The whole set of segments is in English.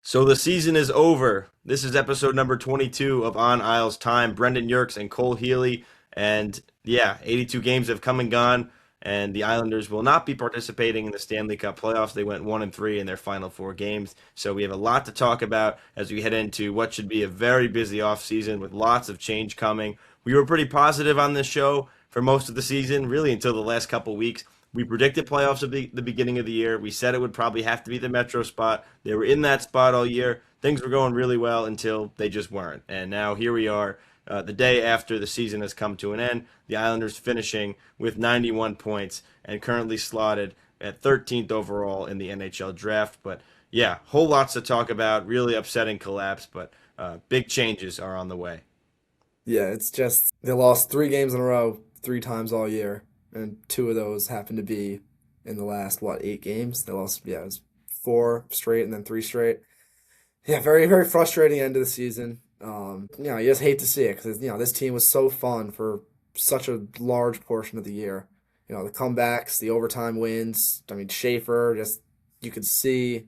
So the season is over. This is episode number 22 of On Isles Time. Brendan Yerkes and Cole Healy. And yeah, 82 games have come and gone, and the Islanders will not be participating in the Stanley Cup playoffs. They went 1-3 in their final four games. So we have a lot to talk about as we head into what should be a very busy offseason with lots of change coming. We were pretty positive on this show for most of the season, really until the last couple weeks. We predicted playoffs at the beginning of the year. We said it would probably have to be the Metro spot. They were in that spot all year. Things were going really well until they just weren't. And now here we are, the day after the season has come to an end. The Islanders finishing with 91 points and currently slotted at 13th overall in the NHL draft. But yeah, whole lots to talk about. Really upsetting collapse, but big changes are on the way. Yeah, it's just they lost 3 games in a row, 3 times all year, and two of those happened to be in the last, what, 8 games? They lost, yeah, it was four straight and then three straight. Yeah, very, very frustrating end of the season. You just hate to see it because, this team was so fun for such a large portion of the year. The comebacks, the overtime wins. I mean, Schaefer, just, you could see,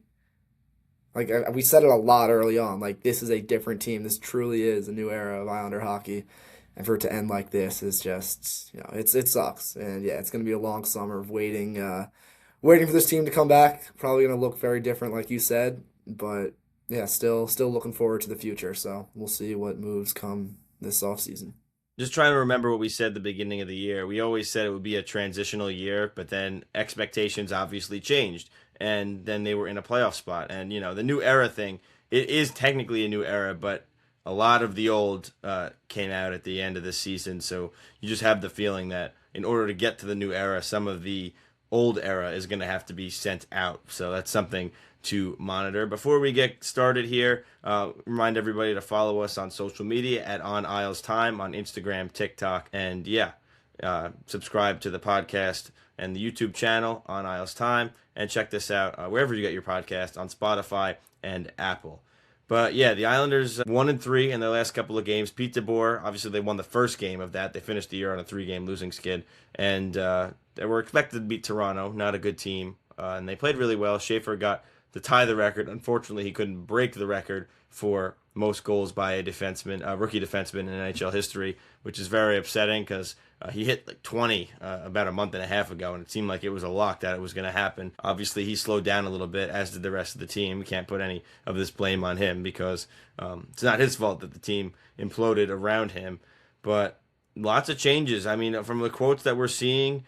like, we said it a lot early on, like, this is a different team. This truly is a new era of Islander hockey. And for it to end like this is just, it sucks. And yeah, it's going to be a long summer of waiting for this team to come back. Probably going to look very different, like you said. But yeah, still looking forward to the future. So we'll see what moves come this offseason. Just trying to remember what we said at the beginning of the year. We always said it would be a transitional year, but then expectations obviously changed, and then they were in a playoff spot. And the new era thing, it is technically a new era, but a lot of the old came out at the end of the season. So you just have the feeling that in order to get to the new era, some of the old era is going to have to be sent out. So that's something to monitor. Before we get started here, remind everybody to follow us on social media at On Isles Time on Instagram, TikTok, and yeah, subscribe to the podcast and the YouTube channel On Isles Time, and check this out wherever you get your podcast on Spotify and Apple. But yeah, the Islanders 1-3 in their last couple of games. Pete DeBoer, obviously they won the first game of that. They finished the year on a 3-game losing skid, and they were expected to beat Toronto, not a good team, and they played really well. Schaefer got to tie the record. Unfortunately, he couldn't break the record for most goals by a defenseman, a rookie defenseman in NHL history, which is very upsetting because he hit like 20 about a month and a half ago, and it seemed like it was a lock that it was going to happen. Obviously, he slowed down a little bit, as did the rest of the team. We can't put any of this blame on him because it's not his fault that the team imploded around him. But lots of changes. I mean, from the quotes that we're seeing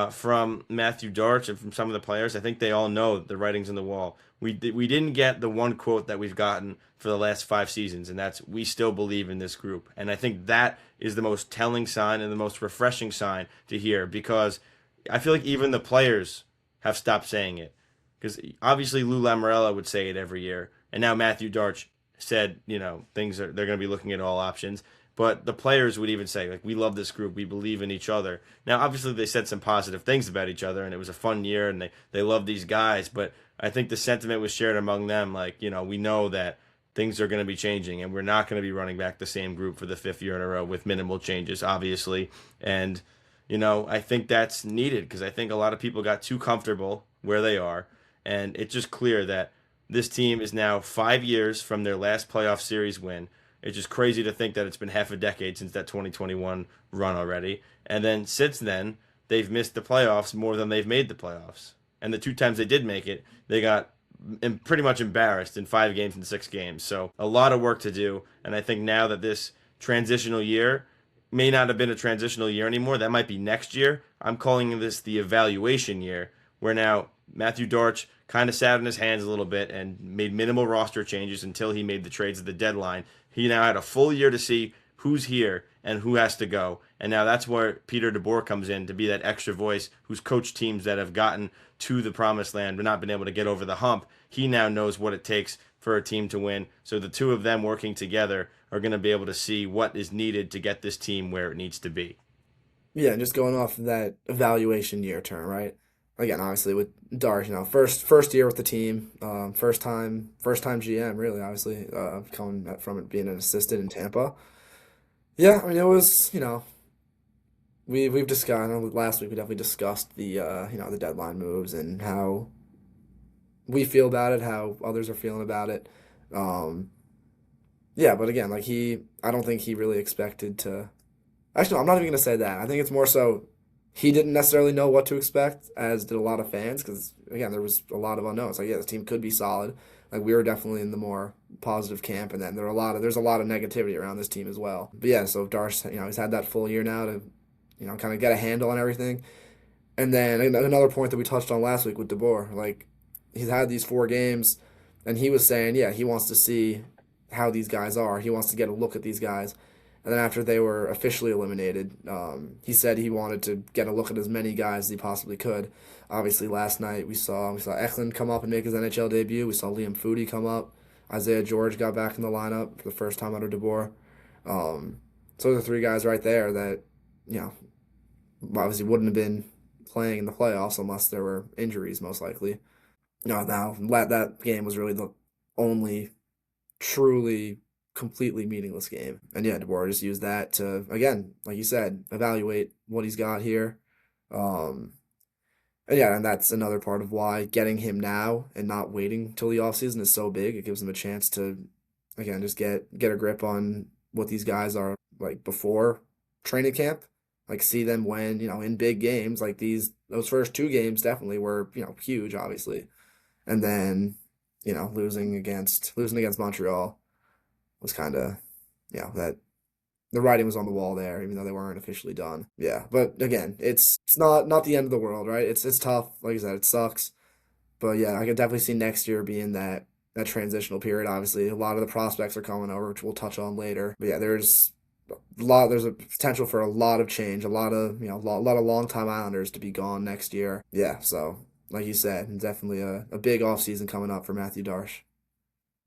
from Matthew Darch and from some of the players, I think they all know the writing's on the wall. We didn't get the one quote that we've gotten for the last 5 seasons, and that's "we still believe in this group." And I think that is the most telling sign and the most refreshing sign to hear, because I feel like even the players have stopped saying it. Because obviously Lou Lamoriello would say it every year, and now Matthew Darch said, things are they're going to be looking at all options. But the players would even say, like, we love this group, we believe in each other. Now, obviously, they said some positive things about each other, and it was a fun year, and they love these guys. But I think the sentiment was shared among them, like, we know that things are going to be changing, and we're not going to be running back the same group for the 5th year in a row with minimal changes, obviously. And, I think that's needed, because I think a lot of people got too comfortable where they are, and it's just clear that this team is now 5 years from their last playoff series win. It's just crazy to think that it's been half a decade since that 2021 run already. And then since then, they've missed the playoffs more than they've made the playoffs. And the 2 times they did make it, they got pretty much embarrassed in 5 games and 6 games. So a lot of work to do. And I think now that this transitional year may not have been a transitional year anymore, that might be next year. I'm calling this the evaluation year, where now Matthew Dortch kind of sat in his hands a little bit and made minimal roster changes until he made the trades at the deadline. He now had a full year to see who's here and who has to go. And now that's where Peter DeBoer comes in to be that extra voice who's coached teams that have gotten to the promised land but not been able to get over the hump. He now knows what it takes for a team to win. So the two of them working together are going to be able to see what is needed to get this team where it needs to be. Yeah, and just going off of that evaluation year term, right? Again, obviously with Darsh, first year with the team, first time GM, really, obviously, coming from it being an assistant in Tampa. Yeah, I mean, it was, we've discussed, I know last week we definitely discussed the deadline moves and how we feel about it, how others are feeling about it. Um, yeah, but again, like I don't think he really expected to. Actually, no, I'm not even gonna say that. I think it's more so he didn't necessarily know what to expect, as did a lot of fans, because again, there was a lot of unknowns. Like, yeah, this team could be solid. Like, we were definitely in the more positive camp, and then there's a lot of negativity around this team as well. But yeah, so Darce, he's had that full year now to, kind of get a handle on everything. And then another point that we touched on last week with DeBoer, like he's had these 4 games, and he was saying, yeah, he wants to see how these guys are. He wants to get a look at these guys. And then after they were officially eliminated, he said he wanted to get a look at as many guys as he possibly could. Obviously, last night we saw Eklund come up and make his NHL debut. We saw Liam Foudy come up. Isaiah George got back in the lineup for the first time under DeBoer. So those are 3 guys right there that, you know, obviously wouldn't have been playing in the playoffs unless there were injuries, most likely. No, now that game was really the only truly completely meaningless game. And yeah, DeBoer just used that to, again, like you said, evaluate what he's got here. Um, and yeah, and that's another part of why getting him now and not waiting till the offseason is so big. It gives him a chance to, again, just get a grip on what these guys are like before training camp. Like see them when, in big games like those first 2 games definitely were, huge, obviously. And then, losing against Montreal was kind of, that the writing was on the wall there, even though they weren't officially done. Yeah, but again, it's not the end of the world, right? It's tough. Like I said, it sucks. But yeah, I could definitely see next year being that transitional period. Obviously, a lot of the prospects are coming over, which we'll touch on later. But yeah, there's a potential for a lot of change, a lot of lot of long time Islanders to be gone next year. Yeah, so like you said, definitely a big off season coming up for Matthew Darsh.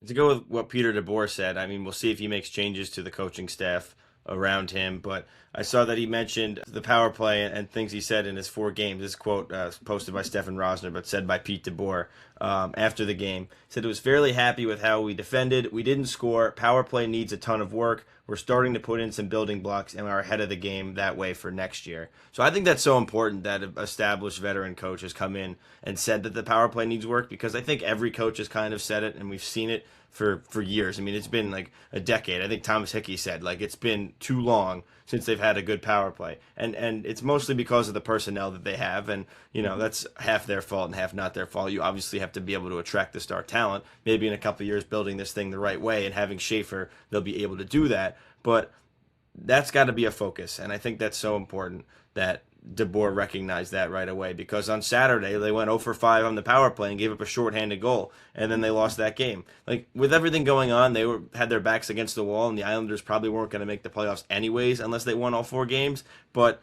To go with what Peter DeBoer said, I mean, we'll see if he makes changes to the coaching staff around him. But I saw that he mentioned the power play and things he said in his 4 games. This quote posted by Stefan Rosner, but said by Pete DeBoer after the game. He said, "It was fairly happy with how we defended. We didn't score. Power play needs a ton of work. We're starting to put in some building blocks, and we're ahead of the game that way for next year." So I think that's so important that an established veteran coach has come in and said that the power play needs work, because I think every coach has kind of said it, and we've seen it for years. I mean, it's been like a decade. I think Thomas Hickey said like it's been too long since they've had a good power play, and it's mostly because of the personnel that they have, and that's half their fault and half not their fault. You obviously have to be able to attract the star talent. Maybe in a couple of years, building this thing the right way and having Schaefer, they'll be able to do that. But that's got to be a focus, and I think that's so important that DeBoer recognized that right away, because on Saturday they went 0 for 5 on the power play and gave up a shorthanded goal, and then they lost that game. Like with everything going on, they had their backs against the wall, and the Islanders probably weren't going to make the playoffs anyways unless they won all 4 games. But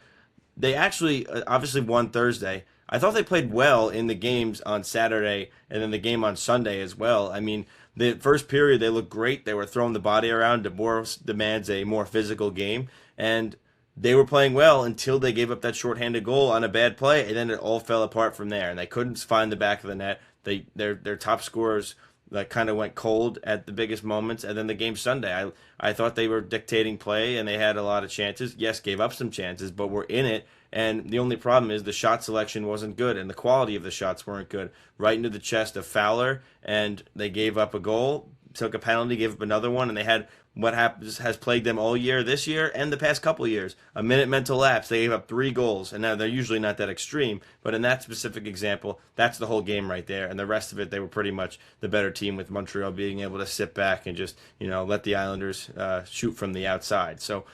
they actually obviously won Thursday. I thought they played well in the games on Saturday and then the game on Sunday as well. I mean, the first period they looked great. They were throwing the body around. DeBoer demands a more physical game, and they were playing well until they gave up that shorthanded goal on a bad play, and then it all fell apart from there. And they couldn't find the back of the net. Their top scorers like kind of went cold at the biggest moments, and then the game Sunday, I thought they were dictating play and they had a lot of chances. Yes, gave up some chances, but were in it. And the only problem is the shot selection wasn't good, and the quality of the shots weren't good. Right into the chest of Fowler, and they gave up a goal, took a penalty, gave up another one, and they had what has plagued them all year, this year, and the past couple of years. A minute mental lapse. They gave up 3 goals, and now they're usually not that extreme, but in that specific example, that's the whole game right there. And the rest of it, they were pretty much the better team, with Montreal being able to sit back and just let the Islanders shoot from the outside. So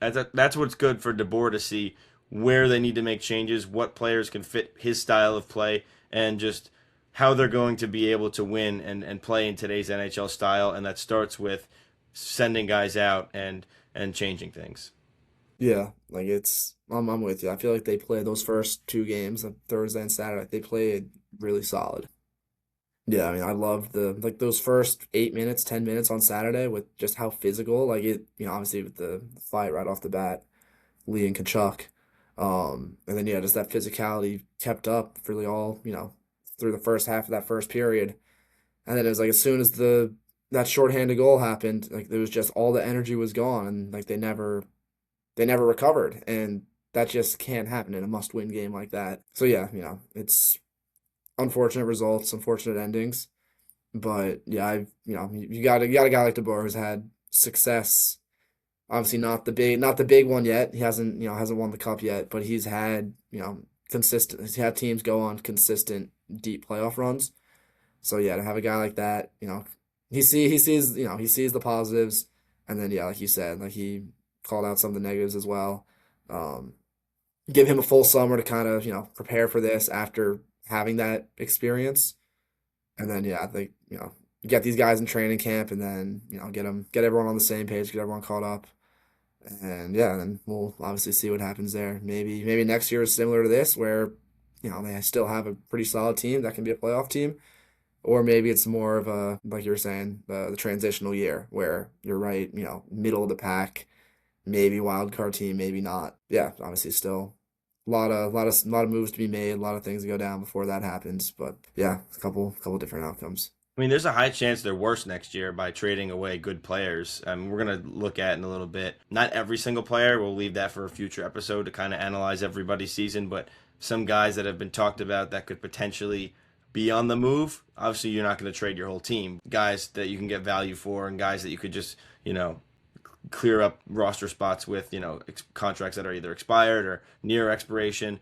that's what's good for DeBoer to see where they need to make changes, what players can fit his style of play, and just how they're going to be able to win and play in today's NHL style. And that starts with sending guys out and changing things. Yeah, like I'm with you. I feel like they played those first 2 games on Thursday and Saturday. They played really solid. Yeah, I mean, I loved those first 8 minutes, 10 minutes on Saturday with just how physical, like it, obviously with the fight right off the bat, Lee and Kachuk. And then yeah, just that physicality kept up really all, through the first half of that first period. And then it was like as soon as the that shorthanded goal happened, like there was just all the energy was gone, and like they never recovered, and that just can't happen in a must-win game like that. So yeah, it's unfortunate results, unfortunate endings, But yeah, you got a guy like DeBoer who's had success. Obviously not the big one yet. He hasn't won the cup yet, but he's had, consistent he's had teams go on consistent deep playoff runs. So yeah, to have a guy like that, he sees the positives, and then yeah, like you said, like he called out some of the negatives as well. Um, Give him a full summer to kind of, prepare for this after having that experience. And then yeah, I think, you get these guys in training camp and then, get everyone on the same page, get everyone caught up. And yeah, then we'll obviously see what happens there. Maybe next year is similar to this where, they still have a pretty solid team that can be a playoff team. Or maybe it's more of a, like you were saying, the transitional year where you're right, middle of the pack, maybe wild card team, maybe not. Yeah, obviously still a lot of moves to be made, a lot of things to go down before that happens. But yeah, a couple different outcomes. I mean, there's a high chance they're worse next year by trading away good players. We're going to look at in a little bit. Not every single player. We'll leave that for a future episode to kind of analyze everybody's season. But some guys that have been talked about that could potentially be on the move. Obviously, you're not going to trade your whole team. Guys that you can get value for and guys that you could just, clear up roster spots with, contracts that are either expired or near expiration.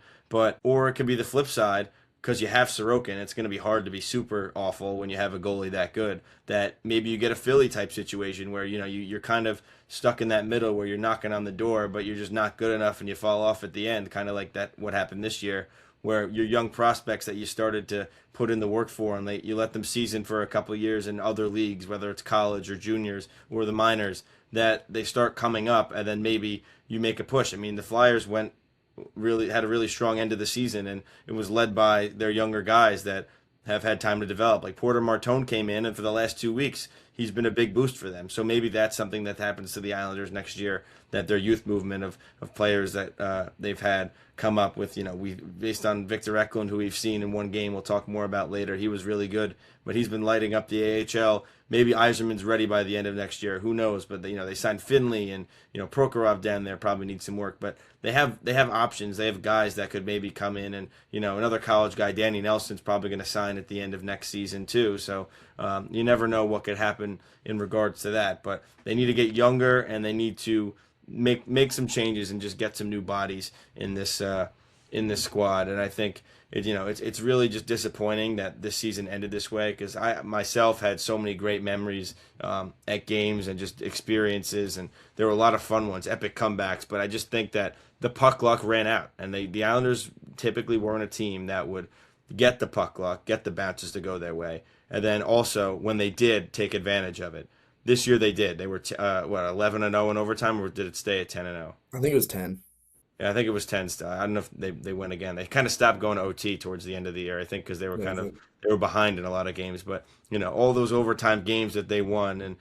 Or it could be the flip side because you have Sorokin. It's going to be hard to be super awful when you have a goalie that good. That maybe you get a Philly type situation where you're kind of stuck in that middle where you're knocking on the door, but you're just not good enough and you fall off at the end, kind of like that what happened this year, where your young prospects that you started to put in the work for and you let them season for a couple of years in other leagues, whether it's college or juniors or the minors, that they start coming up and then maybe you make a push. I mean, the Flyers had a really strong end of the season, and it was led by their younger guys that have had time to develop. Like Porter Martone came in, and for the last 2 weeks, he's been a big boost for them. So maybe that's something that happens to the Islanders next year, that their youth movement of players that they've had come up with, we based on Victor Eklund, who we've seen in one game, we'll talk more about later. He was really good, but he's been lighting up the AHL. Maybe Yzerman's ready by the end of next year. Who knows? But they signed Finley and Prokhorov down there probably needs some work. But they have options. They have guys that could maybe come in and another college guy, Danny Nelson's probably going to sign at the end of next season too. So you never know what could happen in regards to that. But they need to get younger and they need to make some changes and just get some new bodies in this squad. And I think it's really just disappointing that this season ended this way because I myself had so many great memories at games and just experiences, and there were a lot of fun ones, epic comebacks. But I just think that the puck luck ran out, and the Islanders typically weren't a team that would get the puck luck, get the bounces to go their way, and then also when they did, take advantage of it. This year they did. They were 11-0 in overtime, or did it stay at 10-0? I think it was 10. Yeah, I think it was 10 still. I don't know if they went again. They kind of stopped going to OT towards the end of the year, I think, because they were Yeah, they were behind in a lot of games. But all those overtime games that they won, and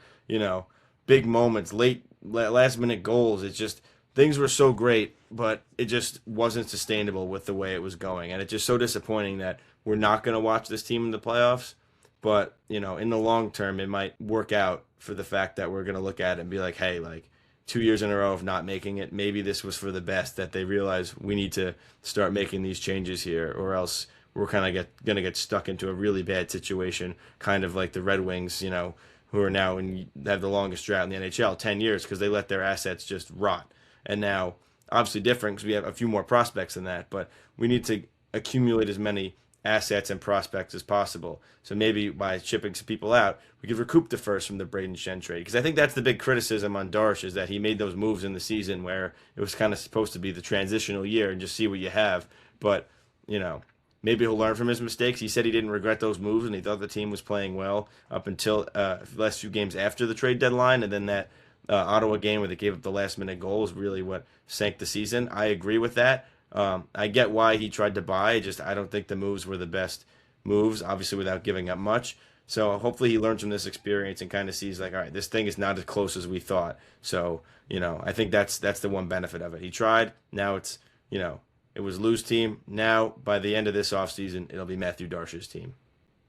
big moments, last minute goals. It's just things were so great, but it just wasn't sustainable with the way it was going, and it's just so disappointing that we're not going to watch this team in the playoffs. But in the long term, it might work out for the fact that we're going to look at it and be like, hey, like 2 years in a row of not making it. Maybe this was for the best, that they realize we need to start making these changes here, or else we're kind of going to get stuck into a really bad situation, kind of like the Red Wings, who are now have the longest drought in the NHL, 10 years, because they let their assets just rot. And now, obviously different because we have a few more prospects than that, but we need to accumulate as many assets and prospects as possible. So maybe by shipping some people out, we could recoup the first from the Braden Shen trade. Because I think that's the big criticism on Darsh, is that he made those moves in the season where it was kind of supposed to be the transitional year and just see what you have. But, maybe he'll learn from his mistakes. He said he didn't regret those moves and he thought the team was playing well up until the last few games after the trade deadline. And then that Ottawa game where they gave up the last minute goal is really what sank the season. I agree with that. I get why he tried to buy. I don't think the moves were the best moves, obviously without giving up much. So hopefully he learns from this experience and kind of sees like, all right, this thing is not as close as we thought. So, I think that's the one benefit of it. He tried. Now it's, it was Lou's team. Now, by the end of this offseason, it'll be Matthew Darsh's team.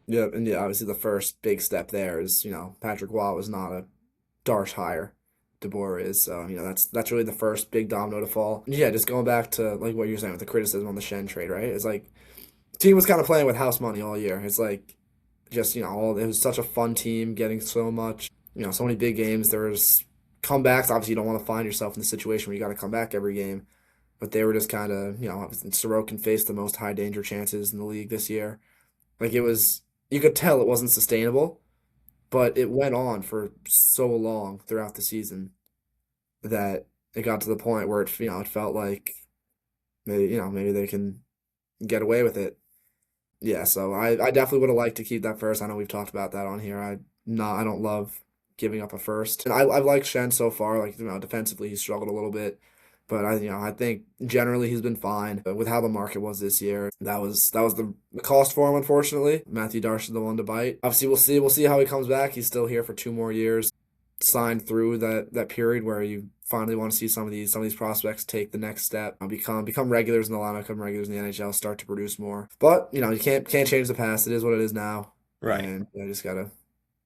yeah, and yeah, obviously the first big step there is, Patrick Waugh was not a Darsh hire. DeBoer is. So, that's really the first big domino to fall. Yeah, just going back to like what you're saying with the criticism on the Shen trade, right? It's like the team was kind of playing with house money all year. It's like Just, it was such a fun team getting so much, so many big games. There was comebacks. Obviously, you don't want to find yourself in the situation where you got to come back every game, but they were just kind of, Sorokin faced the most high danger chances in the league this year. Like you could tell it wasn't sustainable, but it went on for so long throughout the season that it got to the point where it felt like maybe they can get away with it. Yeah, so I definitely would have liked to keep that first. I know we've talked about that on here. I don't love giving up a first. And I've liked Shen so far. Like, defensively he's struggled a little bit. But I think generally he's been fine. But with how the market was this year, that was the cost for him, unfortunately. Matthew Darsh is the one to bite. Obviously we'll see how he comes back. He's still here for 2 more years. Signed through that period where you finally want to see some of these prospects take the next step, become regulars in the lineup, become regulars in the NHL, start to produce more. But you can't change the past. It is what it is now, Right. and I just gotta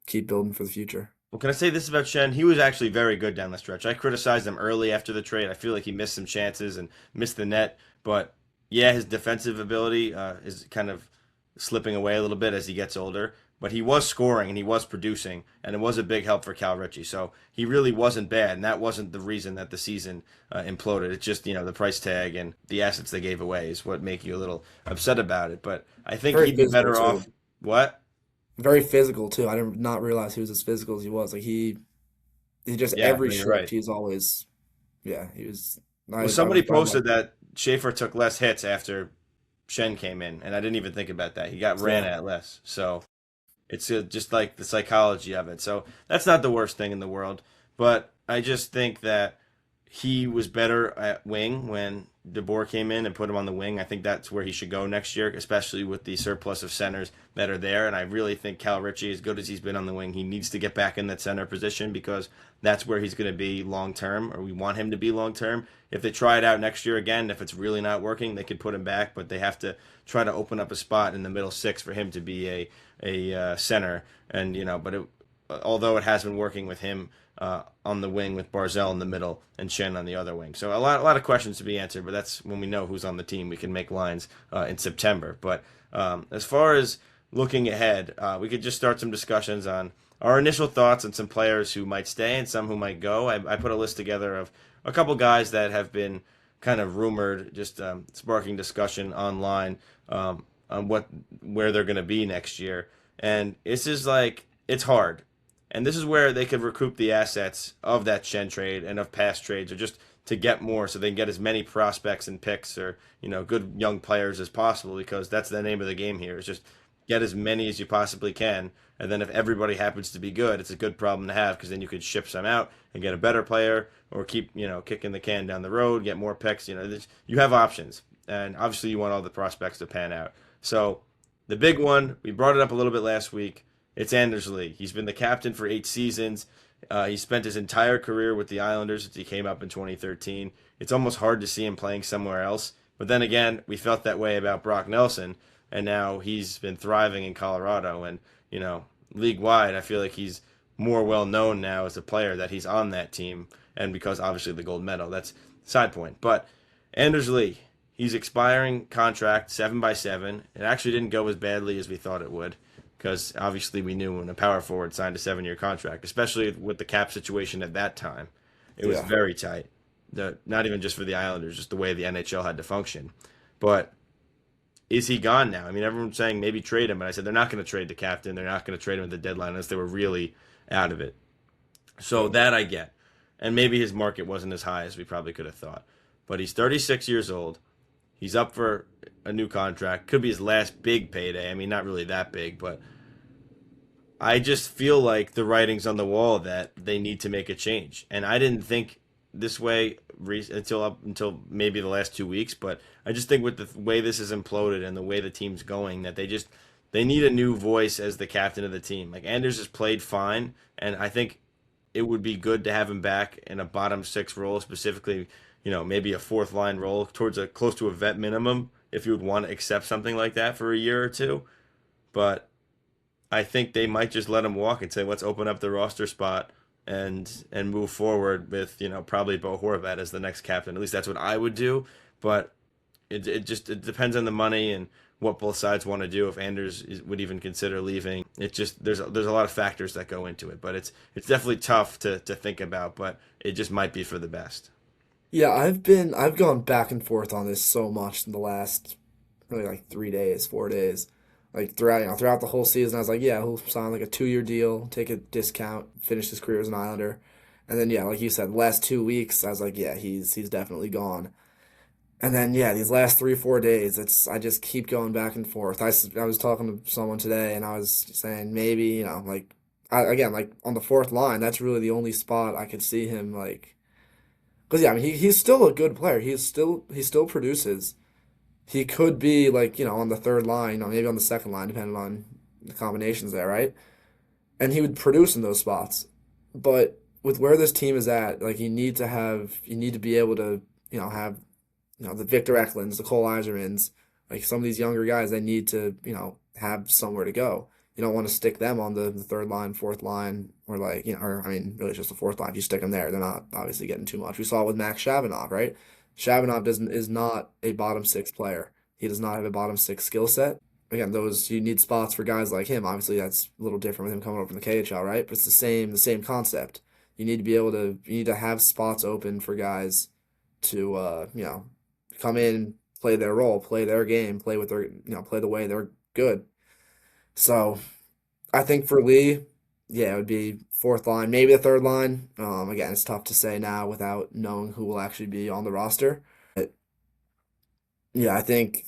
keep building for the future. Well, can I say this about Shen? He was actually very good down the stretch. I criticized him early after the trade. I feel like he missed some chances and missed the net. But yeah, his defensive ability is kind of slipping away a little bit as he gets older. But he was scoring and he was producing, and it was a big help for Cal Ritchie. So he really wasn't bad, and that wasn't the reason that the season imploded. It's just the price tag and the assets they gave away is what make you a little upset about it. But I think Very he'd be physical better too. off. What? Very physical too. I did not realize he was as physical as he was. Like he just Yeah, every no, you're shift right. he's always he was. Well, I somebody was I like posted that Schaefer took less hits after Shen came in, and I didn't even think about that. He got ran yeah. at less, so it's just like the psychology of it. So that's not the worst thing in the world, but I just think that he was better at wing when DeBoer came in and put him on the wing. I think that's where he should go next year, especially with the surplus of centers that are there. And I really think Cal Ritchie, as good as he's been on the wing, he needs to get back in that center position because that's where he's going to be long term, or we want him to be long term. If they try it out next year again, if it's really not working, they could put him back, but they have to try to open up a spot in the middle six for him to be a center. And although it has been working with him on the wing with Barzell in the middle and Shen on the other wing. So a lot of questions to be answered, but that's when we know who's on the team. We can make lines in September. But as far as looking ahead, we could just start some discussions on our initial thoughts on some players who might stay and some who might go. I put a list together of a couple guys that have been kind of rumored, just sparking discussion online on where they're going to be next year. And it's just like it's hard. And this is where they could recoup the assets of that Shen trade and of past trades, or just to get more, so they can get as many prospects and picks, or good young players as possible. Because that's the name of the game here: is just get as many as you possibly can. And then if everybody happens to be good, it's a good problem to have because then you could ship some out and get a better player, or keep kicking the can down the road, get more picks. You have options, and obviously you want all the prospects to pan out. So the big one, we brought it up a little bit last week. It's Anders Lee. He's been the captain for 8 seasons. He spent his entire career with the Islanders since he came up in 2013. It's almost hard to see him playing somewhere else. But then again, we felt that way about Brock Nelson, and now he's been thriving in Colorado. And, league wide, I feel like he's more well known now as a player that he's on that team. And because obviously the gold medal, that's side point. But Anders Lee, he's expiring contract 7x7. It actually didn't go as badly as we thought it would, because obviously we knew when a power forward signed a 7-year contract, especially with the cap situation at that time, it was Yeah. very tight. Not even just for the Islanders, just the way the NHL had to function. But is he gone now? I mean, everyone's saying maybe trade him, but I said they're not going to trade the captain. They're not going to trade him at the deadline unless they were really out of it. So that I get. And maybe his market wasn't as high as we probably could have thought. But he's 36 years old. He's up for a new contract. Could be his last big payday. I mean, not really that big, but I just feel like the writing's on the wall that they need to make a change. And I didn't think this way until maybe the last 2 weeks, but I just think with the way this is imploded and the way the team's going, that they need a new voice as the captain of the team. Like, Anders has played fine, and I think it would be good to have him back in a bottom six role, specifically, maybe a fourth line role towards a close to a vet minimum, if you would want to accept something like that for a year or two. But I think they might just let him walk and say, let's open up the roster spot and move forward with, probably Bo Horvat as the next captain. At least that's what I would do. But it depends on the money and what both sides want to do if would even consider leaving. It just there's a lot of factors that go into it, but it's definitely tough to think about, but it just might be for the best. Yeah, I've gone back and forth on this so much in the last really like 3 days, 4 days. Like throughout the whole season, I was like, yeah, he'll sign like a 2 year deal, take a discount, finish his career as an Islander. And then yeah, like you said, the last 2 weeks, I was like, yeah, he's definitely gone. And then yeah, these last 3, 4 days, it's I just keep going back and forth. I was talking to someone today, and I was saying maybe like again like on the fourth line, that's really the only spot I could see him like. Because yeah, I mean he's still a good player. He still produces. He could be like on the third line, maybe on the second line, depending on the combinations there, right? And he would produce in those spots. But with where this team is at, like you need to be able to have the Victor Eklunds, the Cole Eisermans, like some of these younger guys, they need to have somewhere to go. You don't want to stick them on the third line, fourth line, or like or I mean, really it's just the fourth line. If you stick them there, they're not obviously getting too much. We saw it with Max Shabanov, right? Shabanov doesn't is not a bottom six player. He does not have a bottom six skill set. Again, those you need spots for guys like him. Obviously, that's a little different with him coming over from the KHL, right? But it's the same concept. You need to have spots open for guys to come in, play their role, play their game, play with their play the way they're good. So I think for Lee, yeah, it would be fourth line, maybe the third line. Again, it's tough to say now without knowing who will actually be on the roster. But yeah, I think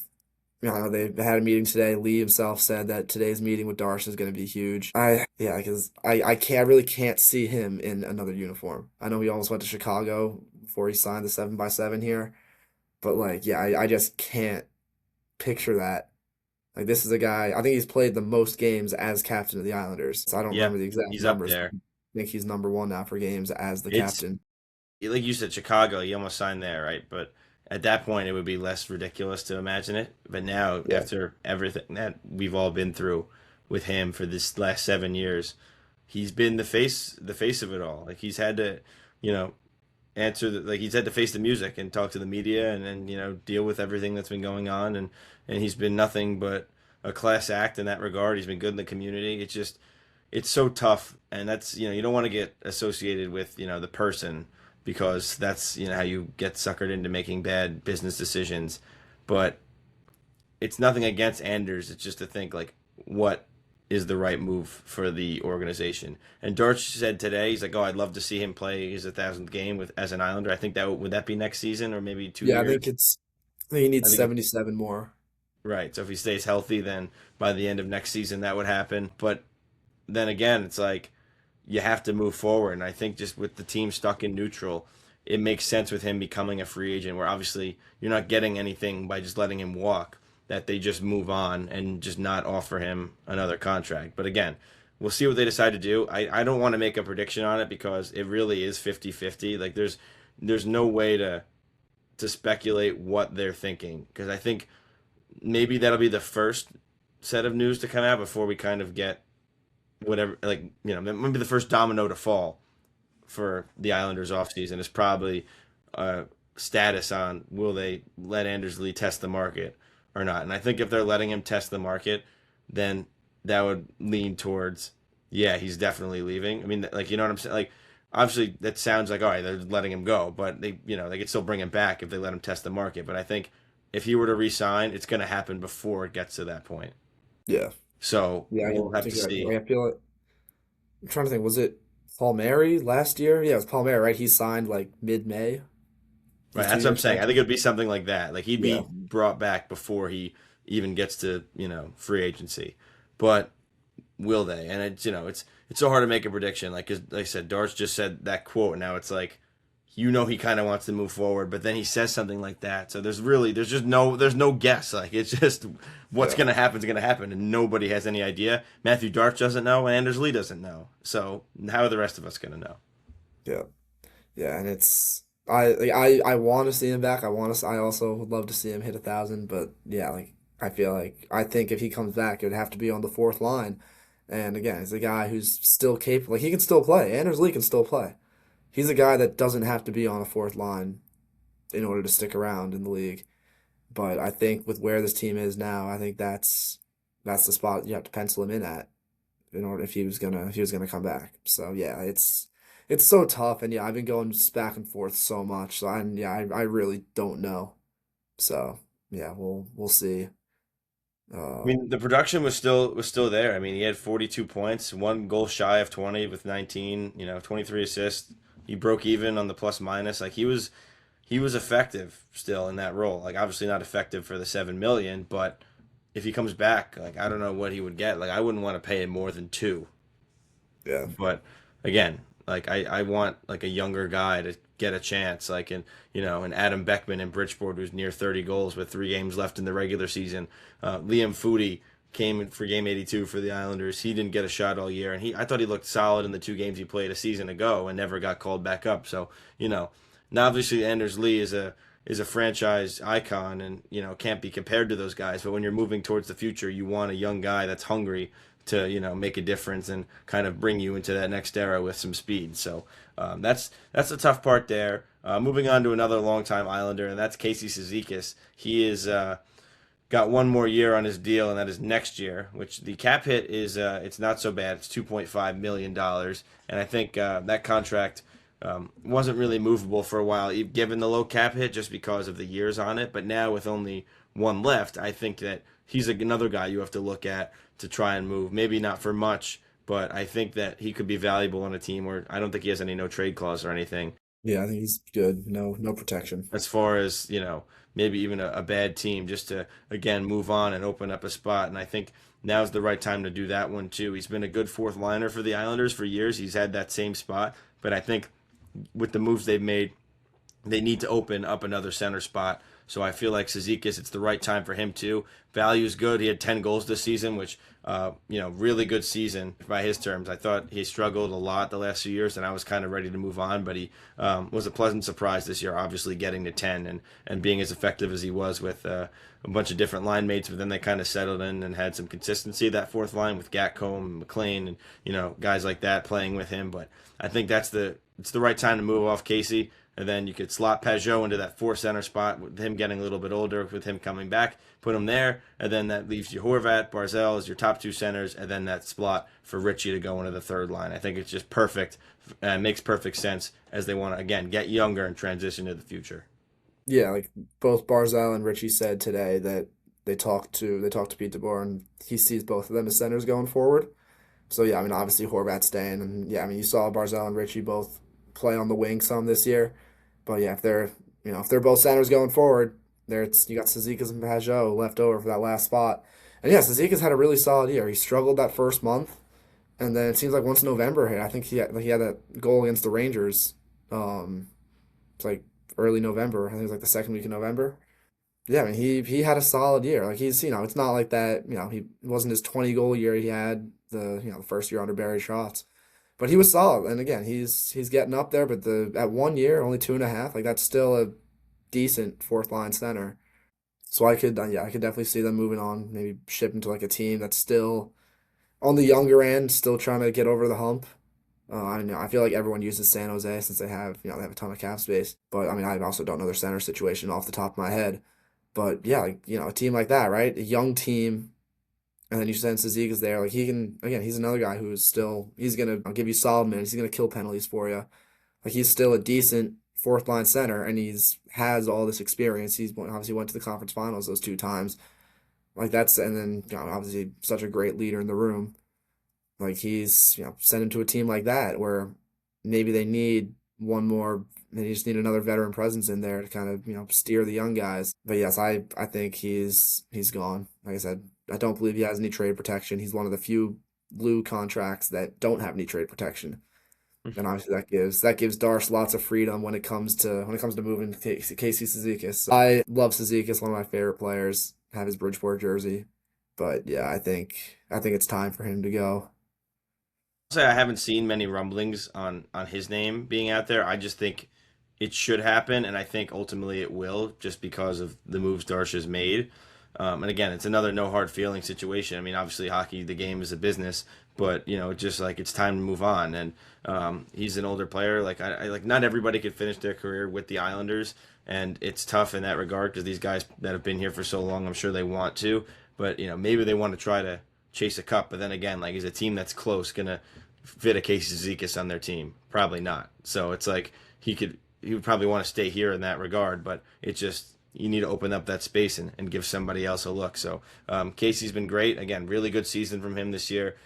they had a meeting today. Lee himself said that today's meeting with Darsh is going to be huge. Because I really can't see him in another uniform. I know he almost went to Chicago before he signed the 7x7 here, but like yeah, I just can't picture that. Like this is a guy. I think he's played the most games as captain of the Islanders. So I don't Yeah, remember the exact he's up numbers. there. I think he's number one now for games as the It's captain. like you said, Chicago. You almost signed there, right? But at that point, it would be less ridiculous to imagine it. But now, Yeah. after everything that we've all been through with him for this last 7 years, he's been the face of it all. Like he's had to, you know, like he's had to face the music and talk to the media and deal with everything that's been going on and he's been nothing but a class act in that regard. He's been good in the community. It's so tough, and that's you don't want to get associated with the person because that's how you get suckered into making bad business decisions. But it's nothing against Anders. It's just to think like what is the right move for the organization. And Dortch said today, he's like, "Oh, I'd love to see him play his 1,000th game with as an Islander. I think that would that be next season or maybe two Yeah, years. I think he I needs think 77 more. right. So if he stays healthy, then by the end of next season that would happen. But then again, it's like you have to move forward. And I think just with the team stuck in neutral, it makes sense with him becoming a free agent, where obviously you're not getting anything by just letting him walk, that they just move on and just not offer him another contract. But again, we'll see what they decide to do. I don't want to make a prediction on it because it really is 50-50. Like there's no way to speculate what they're thinking because I think maybe that'll be the first set of news to come out before we kind of get whatever like maybe the first domino to fall for the Islanders offseason is probably status on will they let Anders Lee test the market or not. And I think if they're letting him test the market, then that would lean towards yeah, he's definitely leaving. I mean, like what I'm saying. Like obviously that sounds like all right, they're letting him go, but they could still bring him back if they let him test the market. But I think if he were to resign, it's going to happen before it gets to that point. Yeah. So Yeah, we'll I have to think see. I feel like I'm trying to think, was it Palmieri last year? Yeah, it was Palmieri, right? He signed like mid-May, Right, his that's two-year what I'm saying. I think extension. it would be something like that. Like he'd Yeah. be brought back before he even gets to free agency. But will they? And it's so hard to make a prediction. Like 'cause like I said, Darts just said that quote. And now it's like he kind of wants to move forward, but then he says something like that. So there's no guess. Like it's just what's Yeah. gonna happen is gonna happen, and nobody has any idea. Matthew Darts doesn't know, and Anders Lee doesn't know. So how are the rest of us gonna know? Yeah. Yeah, and it's I want to see him back. I also would love to see him hit 1,000, but yeah, like I feel like I think if he comes back, it would have to be on the fourth line. And again, he's a guy who's still capable. Like he can still play. Anders Lee can still play. He's a guy that doesn't have to be on a fourth line in order to stick around in the league. But I think with where this team is now, I think that's the spot you have to pencil him in at in order if he was gonna come back. So yeah, it's so tough, and yeah, I've been going just back and forth so much. So I really don't know. So yeah, we'll see. I mean, the production was still there. I mean, he had 42 points, one goal shy of 20 with 19, 23 assists. He broke even on the plus minus. Like he was effective still in that role. Like obviously not effective for the 7 million, but if he comes back, like I don't know what he would get. Like I wouldn't want to pay him more than 2. Yeah, But again, like I want like a younger guy to get a chance, like an Adam Beckman in Bridgeport who's near 30 goals with 3 games left in the regular season. Liam Foudy came in for game 82 for the Islanders. He didn't get a shot all year, and I thought he looked solid in the 2 games he played a season ago and never got called back up. So now obviously Anders Lee is a franchise icon and can't be compared to those guys. But when you're moving towards the future, you want a young guy that's hungry to make a difference and kind of bring you into that next era with some speed. So that's the tough part there. Moving on to another longtime Islander, and that's Casey Cizikas. He is got one more year on his deal, and that is next year. Which the cap hit is it's not so bad. It's $2.5 million, and I think that contract. Wasn't really movable for a while, given the low cap hit, just because of the years on it. But now, with only one left, I think that he's another guy you have to look at to try and move. Maybe not for much, but I think that he could be valuable on a team where I don't think he has any no trade clause or anything. yeah, I think he's good. No protection. As far as maybe even a bad team, just to again move on and open up a spot. And I think now's the right time to do that one too. He's been a good fourth liner for the Islanders for years. He's had that same spot, but I think with the moves they've made, they need to open up another center spot. So I feel like Cizikas, it's the right time for him too. Value's good. He had 10 goals this season, which really good season by his terms. I thought he struggled a lot the last few years, and I was kind of ready to move on. But he was a pleasant surprise this year, obviously getting to 10 and being as effective as he was with a bunch of different line mates. But then they kind of settled in and had some consistency that fourth line with Gatcomb and McLean and guys like that playing with him. But I think it's the right time to move off Casey. And then you could slot Pajot into that 4 center spot with him getting a little bit older, with him coming back, put him there, and then that leaves you Horvat, Barzell as your top 2 centers, and then that spot for Richie to go into the third line. I think it's just perfect, makes perfect sense as they want to, again, get younger and transition to the future. Yeah, like both Barzal and Richie said today that they talked to Pete DeBoer and he sees both of them as centers going forward. So yeah, I mean obviously Horvat's staying, and yeah, I mean you saw Barzal and Richie both play on the wing some this year. But yeah, if they're both centers going forward, you got Cizikas and Pajot left over for that last spot. And yeah, Cizikas had a really solid year. He struggled that first month, and then it seems like once November hit, I think he had that goal against the Rangers. It's like early November. I think it was like the second week of November. Yeah, I mean he had a solid year. Like it's not like that. He wasn't his 20 goal year he had the first year under Barry Trotz. But he was solid, and again, he's getting up there. But at 1 year, only 2.5, like that's still a decent fourth line center. So I could definitely see them moving on, maybe shipping to like a team that's still on the younger end, still trying to get over the hump. I don't know. I feel like everyone uses San Jose since they have a ton of cap space. But I mean, I also don't know their center situation off the top of my head. But yeah, like a team like that, right? A young team, and then you send Cizikas there. Like he can again, he's another guy who's still he's gonna give you solid minutes. He's gonna kill penalties for you. Like he's still a decent fourth line center, and has all this experience. Obviously went to the conference finals those 2 times. Like that's and then obviously such a great leader in the room. Like he's send him to a team like that where maybe they need one more. They just need another veteran presence in there to kind of steer the young guys. But yes, I think he's gone. Like I said, I don't believe he has any trade protection. He's one of the few blue contracts that don't have any trade protection. And obviously that gives Darce lots of freedom when it comes to moving Casey Cizikas. I love Cizikas, one of my favorite players. Have his Bridgeport jersey, but yeah, I think it's time for him to go. Say I haven't seen many rumblings on his name being out there. I just think it should happen, and I think ultimately it will, just because of the moves Darsh has made. And again, it's another no hard feeling situation. I mean, obviously, hockey, the game is a business, but just like it's time to move on. And he's an older player. Like I like not everybody could finish their career with the Islanders, and it's tough in that regard because these guys that have been here for so long, I'm sure they want to, but maybe they want to try to chase a cup. But then again, like is a team that's close gonna fit a Casey Zizekas on their team? Probably not. So it's like he would probably want to stay here in that regard, but it's just you need to open up that space and give somebody else a look. So Casey's been great. Again, really good season from him this year.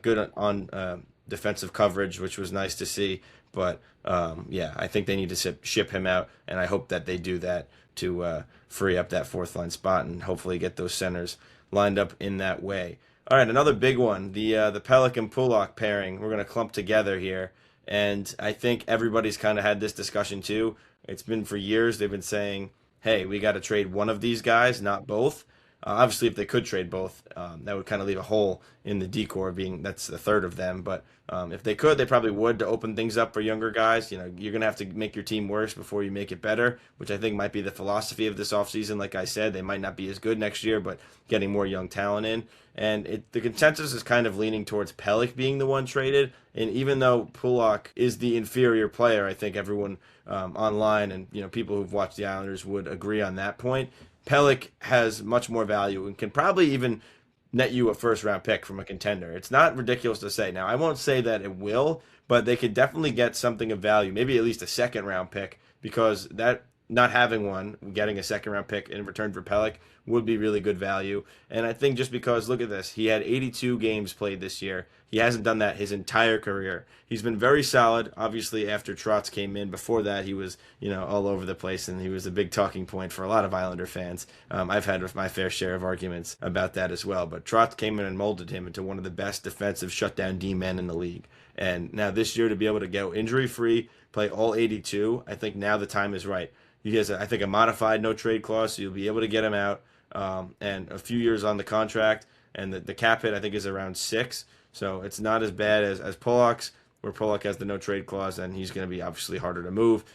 Good on defensive coverage, which was nice to see. But yeah, I think they need to ship him out, and I hope that they do that to free up that fourth line spot and hopefully get those centers lined up in that way. All right, another big one, the Pelech and Pulock pairing. We're going to clump together here, and I think everybody's kind of had this discussion too. It's been for years. They've been saying, hey, we got to trade one of these guys, not both. Obviously, if they could trade both, that would kind of leave a hole in the decor, being that's the third of them. But if they could, they probably would to open things up for younger guys. You're going to have to make your team worse before you make it better, which I think might be the philosophy of this offseason. Like I said, they might not be as good next year, but getting more young talent in. And the consensus is kind of leaning towards Pelech being the one traded. And even though Pulock is the inferior player, I think everyone online and people who've watched the Islanders would agree on that point. Pelech has much more value and can probably even net you a first round pick from a contender. It's not ridiculous to say. Now, I won't say that it will, but they could definitely get something of value, maybe at least a second round pick, because that not having one, getting a second round pick in return for Pelech would be really good value. And I think just because, look at this, he had 82 games played this year. He hasn't done that his entire career. He's been very solid. Obviously, after Trotz came in, before that, he was, all over the place, and he was a big talking point for a lot of Islander fans. I've had my fair share of arguments about that as well. But Trotz came in and molded him into one of the best defensive shutdown D men in the league. And now this year, to be able to go injury-free, play all 82, I think now the time is right. He has, I think, a modified no-trade clause, so you'll be able to get him out. And a few years on the contract, and the cap hit, I think, is around 6. So it's not as bad as Pulock's, where Pulock has the no-trade clause, and he's going to be obviously harder to move.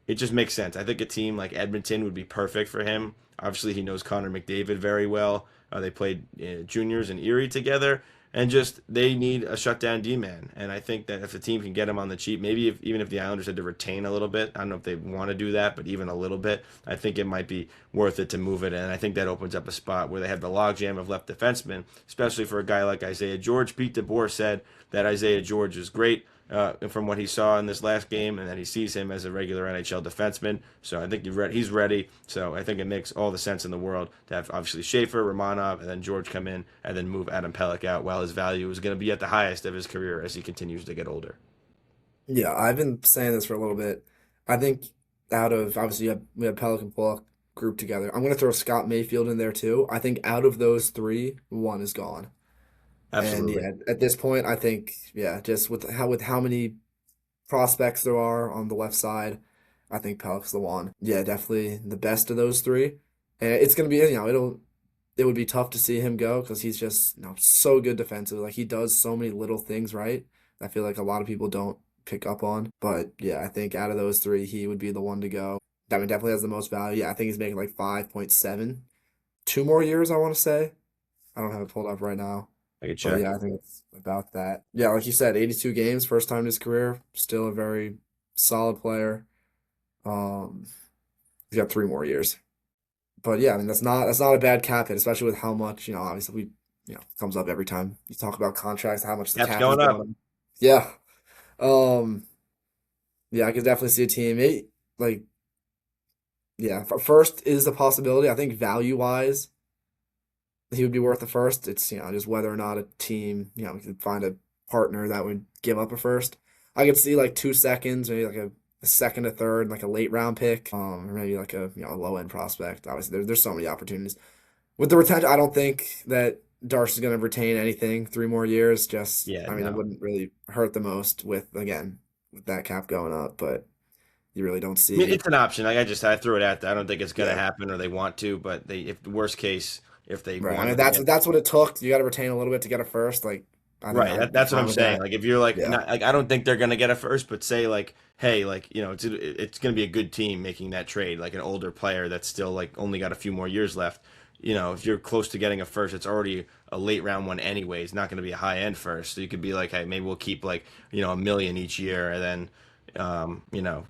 It just makes sense. I think a team like Edmonton would be perfect for him. Obviously, he knows Connor McDavid very well. They played juniors in Erie together. And just they need a shutdown D-man. And I think that if the team can get him on the cheap, maybe even if the Islanders had to retain a little bit, I don't know if they want to do that, but even a little bit, I think it might be worth it to move it. And I think that opens up a spot where they have the logjam of left defensemen, especially for a guy like Isaiah George. Pete DeBoer said that Isaiah George is great from what he saw in this last game, and that he sees him as a regular NHL defenseman. So I think he's ready. So I think it makes all the sense in the world to have obviously Schaefer, Romanov, and then George come in and then move Adam Pelech out while his value is going to be at the highest of his career as he continues to get older. Yeah, I've been saying this for a little bit. I think out of obviously we have Pelech and Pulock grouped together. I'm going to throw Scott Mayfield in there too. I think out of those three, one is gone. And Absolutely. yeah, at this point, I think just with how many prospects there are on the left side, I think Pelech's the one. Yeah, definitely the best of those three. And it's gonna be it would be tough to see him go because he's just so good defensively. Like he does so many little things right. I feel like a lot of people don't pick up on. But yeah, I think out of those three, he would be the one to go. That one definitely has the most value. Yeah, I think he's making like 5.7. 2 more years, I want to say. I don't have it pulled up right now. I could But check. yeah, I think it's about that. Yeah, like you said, 82 games, first time in his career, still a very solid player. Um, he's got 3 more years. But yeah, I mean that's not a bad cap hit, especially with how much, obviously comes up every time you talk about contracts, how much the Cap's cap is going going up. up. Yeah. Um, yeah, I could definitely see a team. Like, yeah, first is a possibility. I think value-wise, he would be worth the first. It's, just whether or not a team, could find a partner that would give up a first. I could see like 2 seconds, maybe like a second, a third, like a late round pick, or maybe like a low end prospect. Obviously, there's so many opportunities. With the retention, I don't think that Darcy's going to retain anything 3 more years. Just, Yeah, I mean, it no. wouldn't really hurt the most with that cap going up, but you really don't I mean, see. it's an option. Like I threw it out there. I don't think it's going to Yeah, happen or they want to, but if the worst case, if they right. I mean, wanted to that's get that's what it took. You got to retain a little bit to get a first. Like, I think right, I'd be that's what fine I'm with saying. that. Like if you're like Yeah. not like I don't think they're going to get a first, but say like hey, like it's going to be a good team making that trade, like an older player that's still like only got a few more years left. if you're close to getting a first, it's already a late round one anyway. It's not going to be a high end first. So you could be like, hey, maybe we'll keep like, a million each year and then,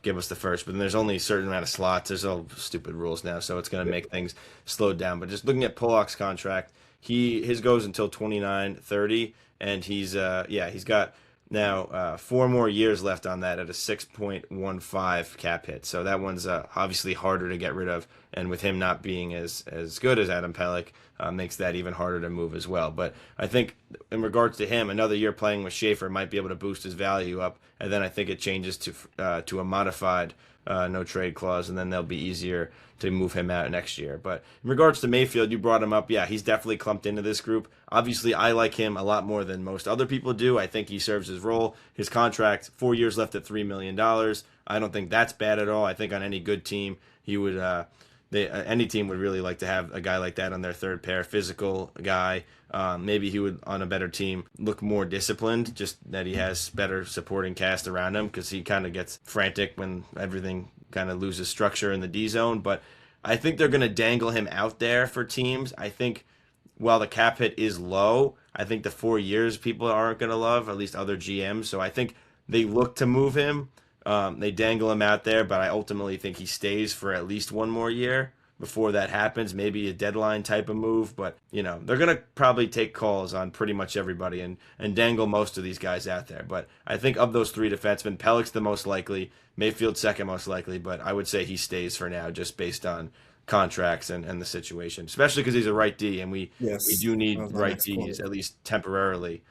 give us the first. But then there's only a certain amount of slots. There's all stupid rules now. So it's going to make things slowed down. But just looking at Pollock's contract, his goes until 29, 30. And he's got now 4 more years left on that at a 6.15 cap hit. So that one's obviously harder to get rid of. And with him not being as good as Adam Pelech, makes that even harder to move as well. But I think in regards to him, another year playing with Schaefer might be able to boost his value up. And then I think it changes to a modified no trade clause, and then they'll be easier to move him out next year. But in regards to Mayfield, you brought him up. Yeah, he's definitely clumped into this group. Obviously, I like him a lot more than most other people do. I think he serves his role. His contract, 4 years left at $3 million. I don't think that's bad at all. I think on any good team, he would. Any team would really like to have a guy like that on their third pair, physical guy. Maybe he would, on a better team, look more disciplined, just that he has better supporting cast around him because he kind of gets frantic when everything kind of loses structure in the D zone. But I think they're going to dangle him out there for teams. I think while the cap hit is low, I think the 4 years people aren't going to love, at least other GMs. So I think they look to move him. They dangle him out there, but I ultimately think he stays for at least 1 more year before that happens. Maybe a deadline type of move, but they're gonna probably take calls on pretty much everybody and dangle most of these guys out there. But I think of those three defensemen, Pelech's the most likely, Mayfield second most likely, but I would say he stays for now just based on contracts and the situation, especially because he's a right D, and we do need right Ds at least temporarily.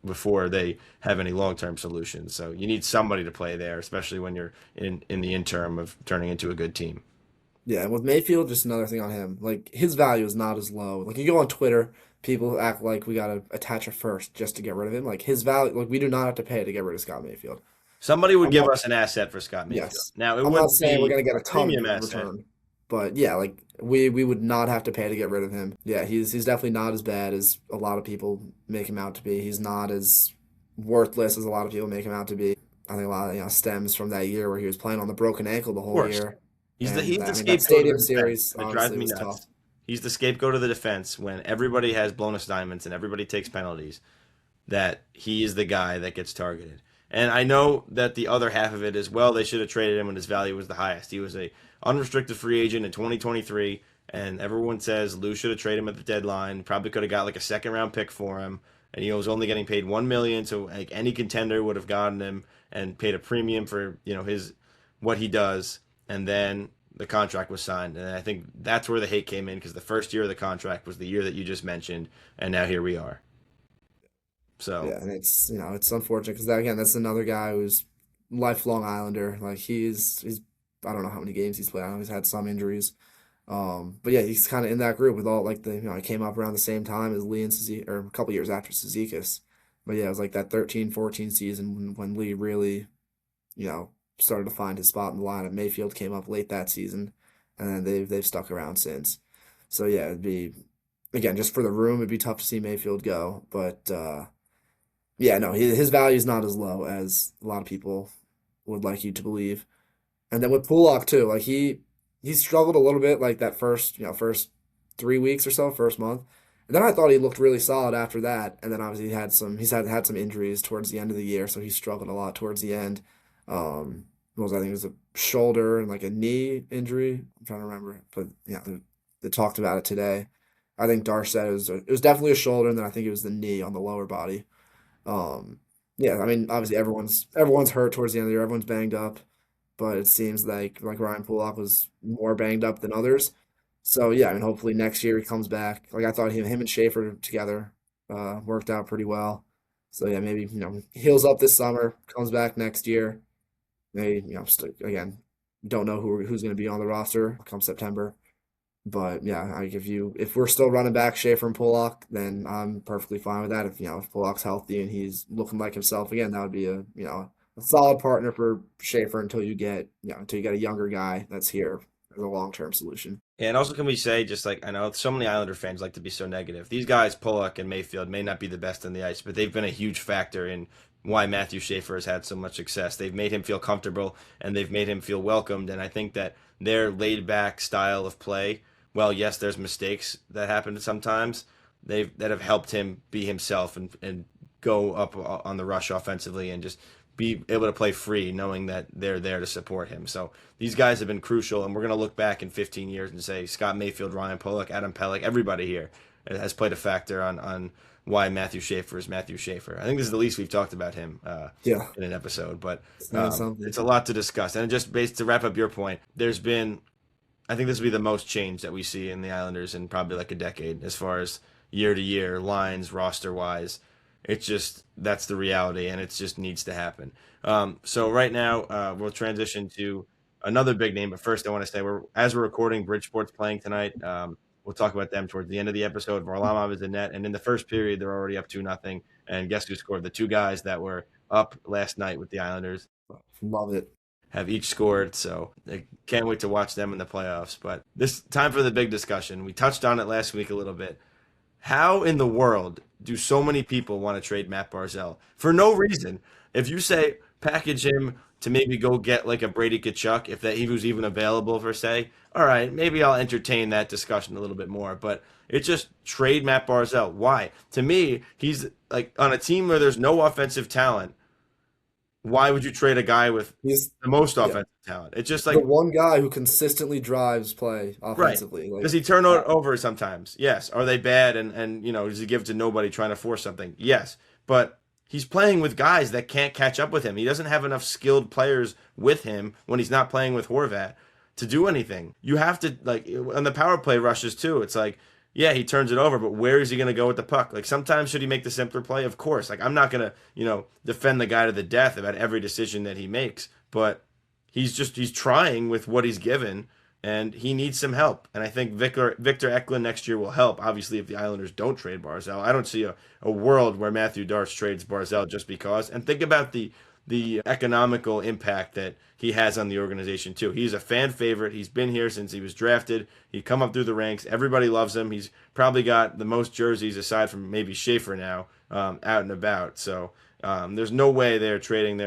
Before they have any long-term solutions. So you need somebody to play there, especially when you're in the interim of turning into a good team. Yeah, and with Mayfield, just another thing on him. Like his value is not as low. Like you go on Twitter, people act like we gotta attach a first just to get rid of him. Like his value, like we do not have to pay to get rid of Scott Mayfield. Somebody would I'm give not, us an asset for Scott Mayfield. yes. Now it I'm not wouldn't saying we're be gonna get a a ton premium in asset. return. But yeah, like we would not have to pay to get rid of him. Yeah, he's definitely not as bad as a lot of people make him out to be. He's not as worthless as a lot of people make him out to be. I think a lot of stems from that year where he was playing on the broken ankle the Of whole course. year. He's the And he's I the mean that scapegoat of stadium the defense. series It drives honestly me was nuts. tough. He's the scapegoat of the defense when everybody has bonus diamonds and everybody takes penalties, that he is the guy that gets targeted. And I know that the other half of it is, well, they should have traded him when his value was the highest. He was a unrestricted free agent in 2023, and everyone says Lou should have traded him at the deadline. Probably could have got like a second round pick for him, and he was only getting paid 1 million, so like any contender would have gotten him and paid a premium for his what he does, and then the contract was signed. And I think that's where the hate came in because the first year of the contract was the year that you just mentioned, and now here we are. So Yeah, and it's unfortunate because again, that's another guy who's lifelong Islander. Like he's I don't know how many games he's played. I know he's had some injuries. But yeah, he's kind of in that group with all like he came up around the same time as Lee and Cizikas, or a couple years after Cizikas. But yeah, it was like that 13-14 season when Lee really, you know, started to find his spot in the lineup. Mayfield came up late that season, and then they've stuck around since. So yeah, it'd be again just for the room, it'd be tough to see Mayfield go, but yeah, no, his value is not as low as a lot of people would like you to believe. And then with Pullock too, like he struggled a little bit like that first 3 weeks or so, first month. And then I thought he looked really solid after that. And then obviously had some injuries towards the end of the year, so he struggled a lot towards the end. I think it was a shoulder and like a knee injury. I'm trying to remember, but yeah, they talked about it today. I think Darsh said it was definitely a shoulder, and then I think it was the knee on the lower body. Um, yeah, I mean, obviously everyone's hurt towards the end of the year. Everyone's banged up, but it seems like Ryan Pulock was more banged up than others. So yeah, I mean, hopefully next year he comes back. Like I thought him and Schaefer together worked out pretty well. So yeah, maybe heals up this summer, comes back next year. Maybe again, don't know who's going to be on the roster come September. But yeah, if we're still running back Schaefer and Pollock, then I'm perfectly fine with that. If Pollock's healthy and he's looking like himself again, that would be a solid partner for Schaefer until you get a younger guy that's here as a long-term solution. and also can we say just like I know so many Islander fans like to be so negative. These guys, Pollock and Mayfield, may not be the best on the ice, but they've been a huge factor in why Matthew Schaefer has had so much success. They've made him feel comfortable and they've made him feel welcomed, and I think that their laid back style of play well, yes, there's mistakes that happen sometimes. That have helped him be himself and go up on the rush offensively and just be able to play free, knowing that they're there to support him. So these guys have been crucial, and we're going to look back in 15 years and say Scott Mayfield, Ryan Pollock, Adam Pellick, everybody here has played a factor on why Matthew Schaefer is Matthew Schaefer. I think this is the least we've talked about him Yeah, in an episode, but something. it's a lot to discuss. And just based to wrap up your point, there's been, I think this will be the most change that we see in the Islanders in probably like a decade as far as year to year lines, roster wise. It's just that's the reality, and it just needs to happen. So right now, we'll transition to another big name. But first, I want to say as we're recording, Bridgeport's playing tonight. We'll talk about them towards the end of the episode. Varlamov is in net, and in the first period, they're already up 2-0. And guess who scored? The two guys that were up last night with the Islanders Love it. have each scored. So I can't wait to watch them in the playoffs. But this time for the big discussion. We touched on it last week a little bit. How in the world do so many people want to trade Matt Barzal for no reason? If you say package him to maybe go get like a Brady Tkachuk, if that he was even available for say, all right, maybe I'll entertain that discussion a little bit more. But it's just trade Matt Barzal. Why? To me, he's like on a team where there's no offensive talent. Why would you trade a guy with He's the most yeah, offensive talent? It's just the like one guy who consistently drives play right. offensively. Like Does he turn uh, over sometimes? Yes. Are they bad and does he give to nobody trying to force something? Yes. But he's playing with guys that can't catch up with him. He doesn't have enough skilled players with him when he's not playing with Horvat to do anything. You have to like on the power play rushes too. It's like yeah, he turns it over, but where is he going to go with the puck? Like sometimes should he make the simpler play? Of course. Like I'm not going to, defend the guy to the death about every decision that he makes, but he's trying with what he's given and he needs some help. And I think Victor Eklund next year will help. Obviously, if the Islanders don't trade Barzal, I don't see a world where Matthew Darch trades Barzal just because. And think about the economical impact that he has on the organization too. He's a fan favorite. He's been here since he was drafted. He come up through the ranks. Everybody loves him. He's probably got the most jerseys aside from maybe Schaefer now out and about. So there's no way they're trading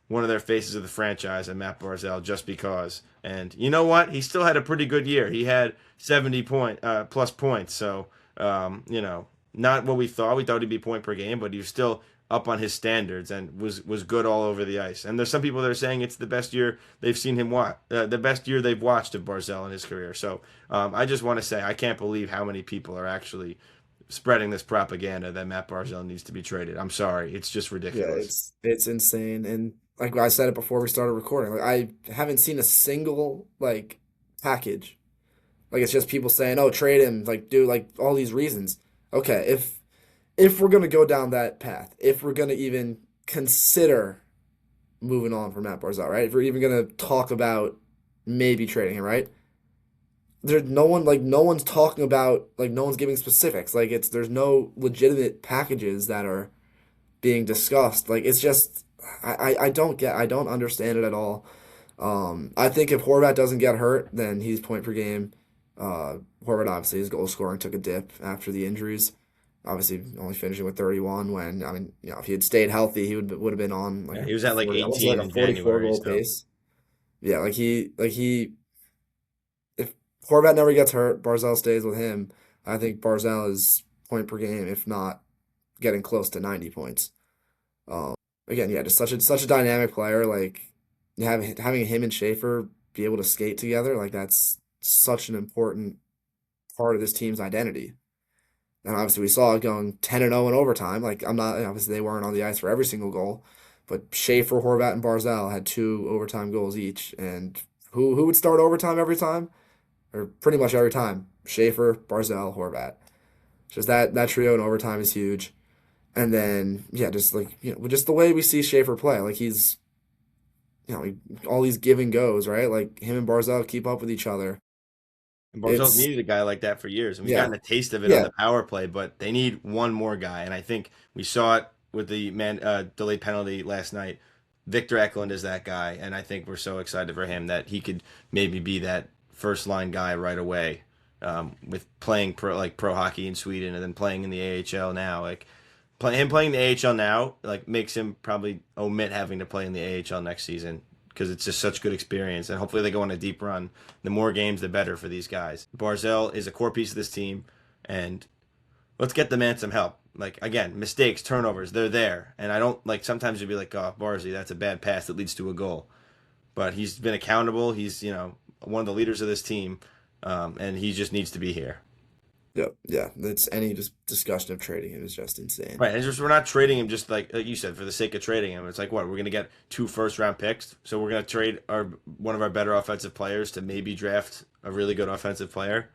one of their faces of the franchise and Matt Barzal just because. And you know what? He still had a pretty good year. He had 70 plus points. So not what we thought. We thought he'd be point per game, but he was still up on his standards and was good all over the ice. And there's some people that are saying it's the best year they've seen him watch, the best year they've watched of Barzal in his career. So I just want to say I can't believe how many people are actually spreading this propaganda that Matt Barzal needs to be traded. I'm sorry, it's just yeah, ridiculous. it's insane. And like I said it before we started recording, like I haven't seen a single like package. Like it's just people saying, "Oh, trade him," like do like all these reasons. Okay, if we're gonna go down that path, if we're gonna even consider moving on from Matt Barzal, right? If we're even gonna talk about maybe trading him, right? There's no one's talking about like no one's giving specifics. Like there's no legitimate packages that are being discussed. Like it's just I don't understand it at all. I think if Horvat doesn't get hurt, then he's point per game. Horvat obviously his goal scoring took a dip after the injuries. Obviously only finishing with 31 when I mean, if he had stayed healthy, he would have been on like Yeah, a he was at like 40, almost 18 like a in 44 January. goal So pace. Yeah, like he if Horvat never gets hurt, Barzal stays with him. I think Barzal is point per game, if not getting close to 90 points. Um, Again, yeah, just such a dynamic player. Like having him and Schaefer be able to skate together, like that's such an important part of this team's identity. And obviously, we saw it going 10-0 in overtime. Like I'm not obviously they weren't on the ice for every single goal, but Schaefer, Horvat, and Barzal had two overtime goals each. And who would start overtime every time, or pretty much every time? Schaefer, Barzal, Horvat. Just that trio in overtime is huge. And then yeah, just like just the way we see Schaefer play, like he's all these give and goes, right? Like him and Barzal keep up with each other. and Barzal's It's needed a guy like that for years, and we've yeah, gotten a taste of it on yeah, the power play. But they need one more guy, and I think we saw it with the delayed penalty last night. Victor Eklund is that guy, and I think we're so excited for him that he could maybe be that first line guy right away. With playing pro hockey in Sweden and then playing in the AHL now, like him playing the AHL now, like makes him probably omit having to play in the AHL next season because it's just such good experience, and hopefully they go on a deep run. The more games, the better for these guys. Barzell is a core piece of this team, and let's get the man some help. Like again, mistakes, turnovers, they're there, and I don't like. Sometimes you'd be like, "Oh, Barzy, that's a bad pass that leads to a goal," but he's been accountable. He's one of the leaders of this team, and he just needs to be here. Yep, yeah. That's any just discussion of trading him is just insane. Right, and just we're not trading him just like you said for the sake of trading him. It's like what we're gonna get 2 first-round picks, so we're gonna trade one of our better offensive players to maybe draft a really good offensive player.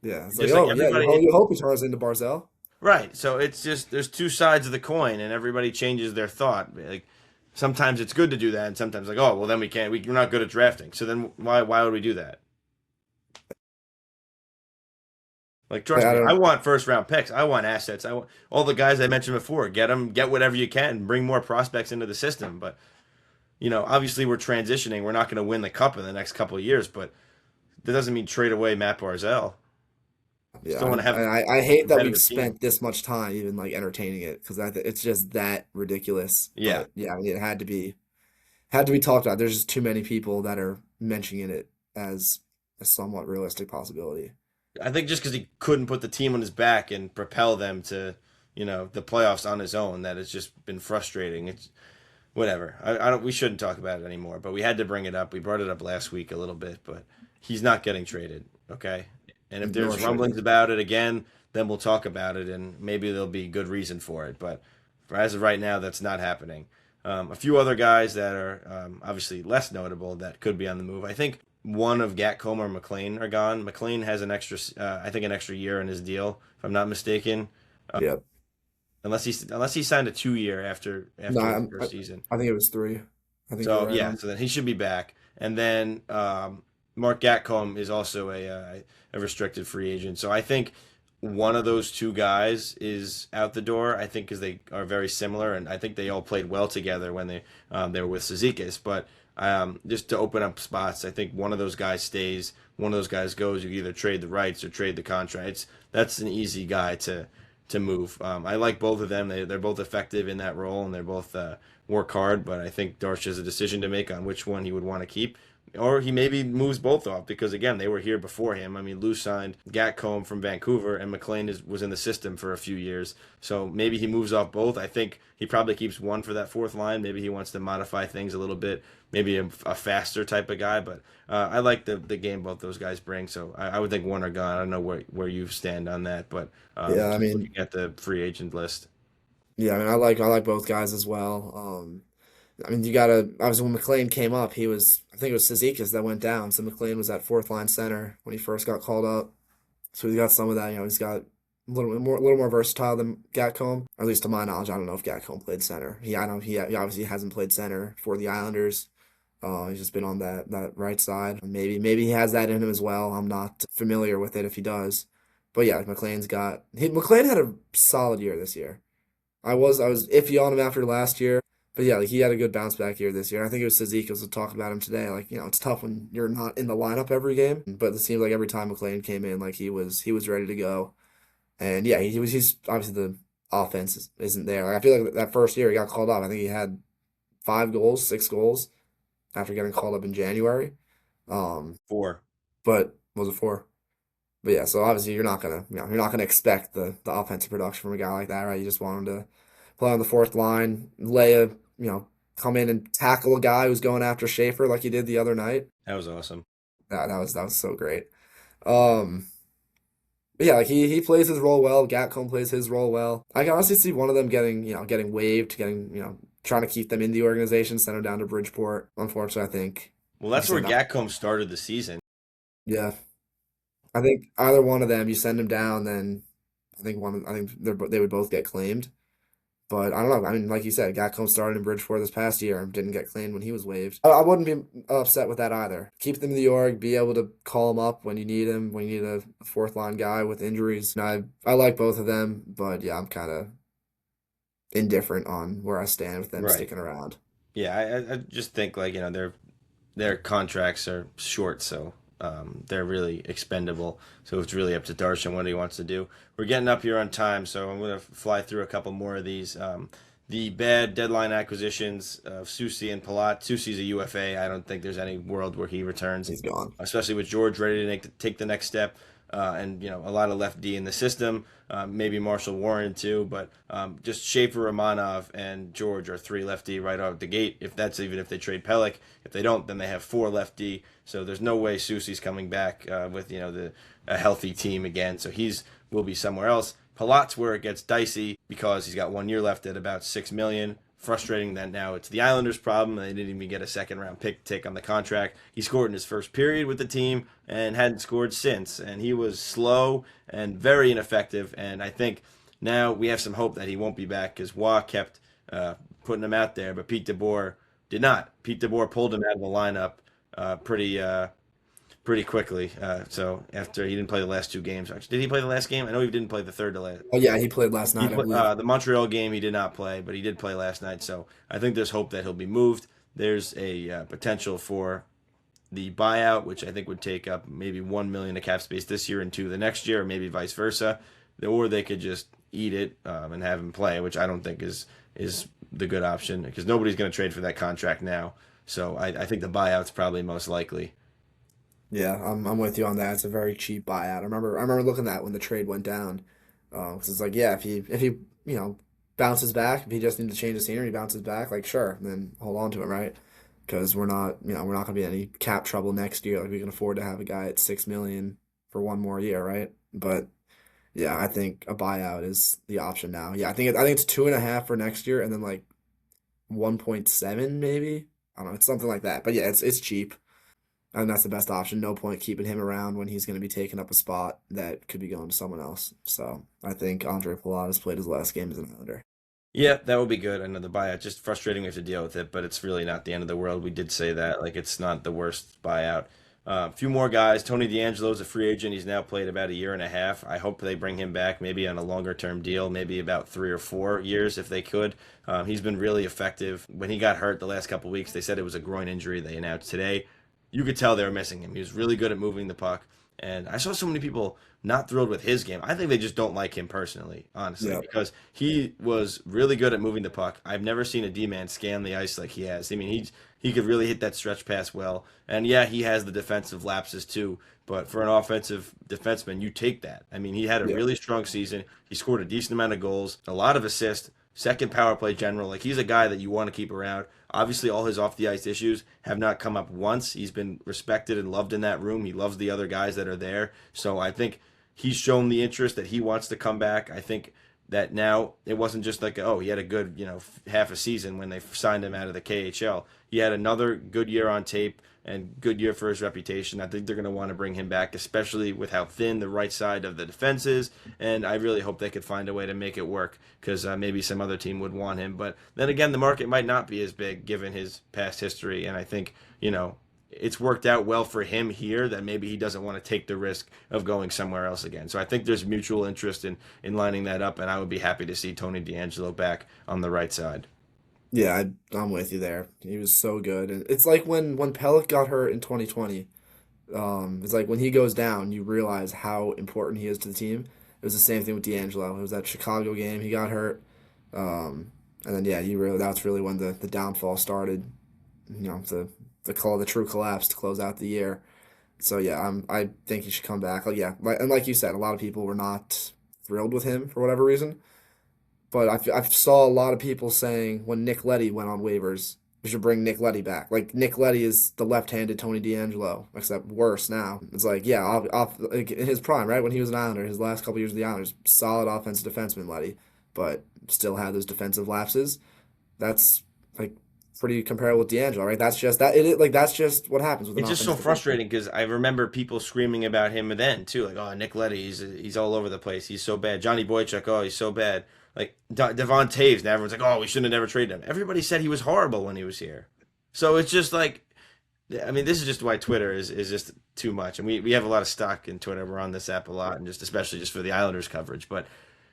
Yeah, it's like, Just like oh yeah, everybody, you hope he turns into Barzell. right? So it's just there's two sides of the coin, and everybody changes their thought. Like sometimes it's good to do that, and sometimes like oh well then we can't we're not good at drafting. So then why would we do that? Like, Like, trust I me, I don't. want first round picks. I want assets. I want all the guys I mentioned before. Get them, get whatever you can, bring more prospects into the system. But obviously we're transitioning. We're not going to win the cup in the next couple of years, but that doesn't mean trade away Matt Barzell. Yeah, Still want to have I a hate that we've competitive team. spent this much time even like entertaining it because it's just that ridiculous. Yeah, But yeah, I mean, it had to be talked about. There's just too many people that are mentioning it as a somewhat realistic possibility. I think just because he couldn't put the team on his back and propel them to the playoffs on his own, that it's just been frustrating. It's whatever. I don't. We shouldn't talk about it anymore. But we had to bring it up. We brought it up last week a little bit, but he's not getting traded. Okay. And if Nor there's should rumblings he. about it again, then we'll talk about it, and maybe there'll be good reason for it. But as of right now, that's not happening. A few other guys that are obviously less notable that could be on the move. I think one of Gatcombe or McLean are gone. McLean has I think, an extra year in his deal, if I'm not mistaken. Uh, Yeah. unless he signed a 2 year No, after the first season. I think it was three. I think you're So right yeah, on. so then he should be back. And then Mark Gatcombe is also a restricted free agent. So I think one of those two guys is out the door. I think because they are very similar, and I think they all played well together when they were with Sezikis. But just to open up spots, I think one of those guys stays. One of those guys goes. You either trade the rights or trade the contracts. That's an easy guy to move. I like both of them. They're both effective in that role, and they're both work hard. But I think Darsh has a decision to make on which one he would want to keep. Or he maybe moves both off because again they were here before him. I mean, Lou signed Gatcombe from Vancouver, and McLean was in the system for a few years. So maybe he moves off both. I think he probably keeps one for that fourth line. Maybe he wants to modify things a little bit. Maybe a faster type of guy. But I like the game both those guys bring. So I would think one are gone. I don't know where you stand on that, but Yeah, I keep mean, looking at the free agent list. yeah, I mean, I like both guys as well. I mean, you gotta obviously when McLean came up, I think it was Cizikas that went down. So McLean was at fourth line center when he first got called up. So he's got some of that. He's got a little more versatile than Gatcombe, or at least to my knowledge. I don't know if Gatcombe played center. I know he obviously hasn't played center for the Islanders. He's just been on that right side. Maybe he has that in him as well. I'm not familiar with it if he does. But yeah, McLean had a solid year this year. I was iffy on him after last year, but yeah, like he had a good bounce back year this year. I think it was Sazika was talking about him today. Like it's tough when you're not in the lineup every game, but it seems like every time McLean came in, like he was ready to go. And yeah, he's obviously the offense isn't there. Like I feel like that first year he got called up. I think he had 5 goals, 6 goals after getting called up in January. Um, Four. but was it 4? But yeah, so obviously you're not gonna expect the offensive production from a guy like that, right? You just want him to play on the fourth line, come in and tackle a guy who's going after Schaefer like he did the other night. That was awesome. That was so great. Um, but yeah, like he plays his role well. Gatcombe plays his role well. I can honestly see one of them getting waived, trying to keep them in the organization, send them down to Bridgeport. Unfortunately, I think Well, like you that's where said, not. Gatcombe started the season. Yeah, I think either one of them, you send them down, then I think they would both get claimed. But I don't know. I mean, like you said, Gatcombe started in Bridgeport this past year and didn't get claimed when he was waived. I wouldn't be upset with that either. Keep them in the org, be able to call them up when you need him, when you need a fourth line guy with injuries. And I like both of them, but yeah, I'm kind of indifferent on where I stand with them Right. sticking around. Yeah, I just think like their contracts are short, so they're really expendable. So it's really up to Darshan what he wants to do. We're getting up here on time, so I'm gonna fly through a couple more of these. the bad deadline acquisitions of Susi and Palat. Susi's a UFA. I don't think there's any world where he returns, He's gone. especially with George ready to take the next step. And a lot of left D in the system, maybe Marshall Warren too, but just Schaefer, Romanov, and George are three left D right out the gate. If that's even if they trade Pelech, if they don't, then they have four left D. So there's no way Susi's coming back with a healthy team again. So will be somewhere else. Palat's where it gets dicey because he's got 1 year left at about $6 million. Frustrating that now it's the Islanders' problem. They didn't even get a second round pick to take on the contract. He scored in his first period with the team and hadn't scored since. And he was slow and very ineffective. And I think now we have some hope that he won't be back because Waugh kept putting him out there, but Pete DeBoer did not. Pete DeBoer pulled him out of the lineup pretty quickly. So after he didn't play the last two games, actually, did he play the last game? I know he didn't play the third to last. Oh yeah, he played last night. I believe. The Montreal game he did not play, but he did play last night. So I think there's hope that he'll be moved. There's a potential for the buyout, which I think would take up maybe $1 million of cap space this year and $2 the next year, or maybe vice versa. Or they could just eat it and have him play, which I don't think is the good option because nobody's going to trade for that contract now. So I think the buyout's probably most likely. Yeah, I'm with you on that. It's a very cheap buyout. I remember looking at that when the trade went down. 'Cause it's like, yeah, if he bounces back, if he just needs to change the scenery, he bounces back, like sure, then hold on to him, right? Because we're not gonna be in any cap trouble next year. Like we can afford to have a guy at 6 million for one more year, right? But yeah, I think a buyout is the option now. Yeah, I think it's 2.5 for next year, and then like 1.7 maybe. I don't know, it's something like that. But yeah, it's cheap. And that's the best option. No point keeping him around when he's going to be taking up a spot that could be going to someone else. So I think Andre Palat has played his last game as an Islander. Yeah, that would be good. I know the buyout just frustrating. We have to deal with it, but it's really not the end of the world. We did say that, like it's not the worst buyout. A few more guys. Tony DeAngelo is a free agent. He's now played about a year and a half. I hope they bring him back, maybe on a longer term deal, maybe about 3 or 4 years if they could. He's been really effective. When he got hurt the last couple of weeks, they said it was a groin injury. They announced today. You could tell they were missing him. He was really good at moving the puck. And I saw so many people not thrilled with his game. I think they just don't like him personally, honestly, Yeah. because he was really good at moving the puck. I've never seen a D-man scan the ice like he has. I mean, he could really hit that stretch pass well. And yeah, he has the defensive lapses too. But for an offensive defenseman, you take that. I mean, he had a Yeah. really strong season. He scored a decent amount of goals, a lot of assists, second power play general. Like he's a guy that you want to keep around. Obviously, all his off the ice issues have not come up once. He's been respected and loved in that room. He loves the other guys that are there. So I think he's shown the interest that he wants to come back. I think that now it wasn't just like, oh, he had a good, half a season when they signed him out of the KHL. He had another good year on tape and good year for his reputation. I think they're going to want to bring him back, especially with how thin the right side of the defense is. And I really hope they could find a way to make it work because maybe some other team would want him. But then again, the market might not be as big given his past history. And I think, it's worked out well for him here that maybe he doesn't want to take the risk of going somewhere else again. So I think there's mutual interest in lining that up. And I would be happy to see Tony DeAngelo back on the right side. Yeah, I'm with you there. He was so good. And it's like when Pelech got hurt in 2020. It's like when he goes down, you realize how important he is to the team. It was the same thing with D'Angelo. It was that Chicago game, he got hurt. And then yeah, that's really when the downfall started. The true collapse to close out the year. So yeah, I think he should come back. Like yeah, and like you said, a lot of people were not thrilled with him for whatever reason. But I saw a lot of people saying when Nick Leddy went on waivers, we should bring Nick Leddy back. Like Nick Leddy is the left-handed Tony DeAngelo, except worse now. It's like yeah, like in his prime, right when he was an Islander, his last couple years of the Islanders, solid offensive defenseman Leddy, but still had those defensive lapses. That's like pretty comparable with DeAngelo, right? That's just that like that's just what happens with an It's just so offensive defenseman. frustrating because I remember people screaming about him then too, like, "Oh, Nick Leddy, he's all over the place. He's so bad." Johnny Boychuk, "Oh, he's so bad." Like Devon Taves, and everyone's like, "Oh, we shouldn't have never traded him." Everybody said he was horrible when he was here. So it's just like, I mean, this is just why Twitter is just too much, and we have a lot of stock in Twitter. We're on this app a lot, and just especially just for the Islanders coverage. But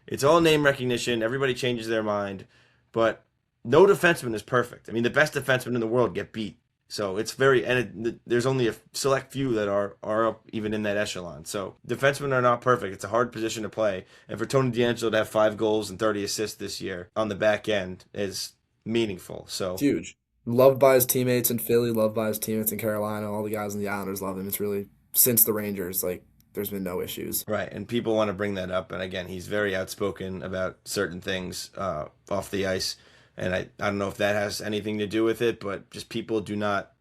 it's all name recognition. Everybody changes their mind, but no defenseman is perfect. I mean, the best defensemen in the world get beat. So it's there's only a select few that are up even in that echelon. So defensemen are not perfect. It's a hard position to play, and for Tony DeAngelo to have 5 goals and 30 assists this year on the back end is meaningful. It's So huge. Loved by his teammates in Philly, loved by his teammates in Carolina. All the guys in the Islanders love him. It's really since the Rangers, like there's been no issues. right, and people want to bring that up, and again, he's very outspoken about certain things off the ice, and I don't know if that has anything to do with it, but just people do not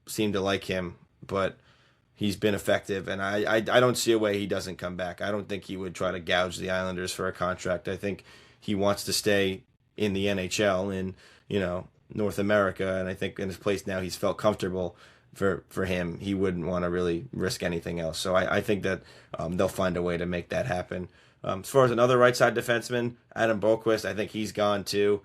seem to like him, but he's been effective, and I don't see a way he doesn't come back. I don't think he would try to gouge the Islanders for a contract. I think he wants to stay in the NHL in North America, and I think in his place now he's felt comfortable. For him, he wouldn't want to really risk anything else. So I think that they'll find a way to make that happen. As far as another right side defenseman, Adam Boqvist, I think he's gone too.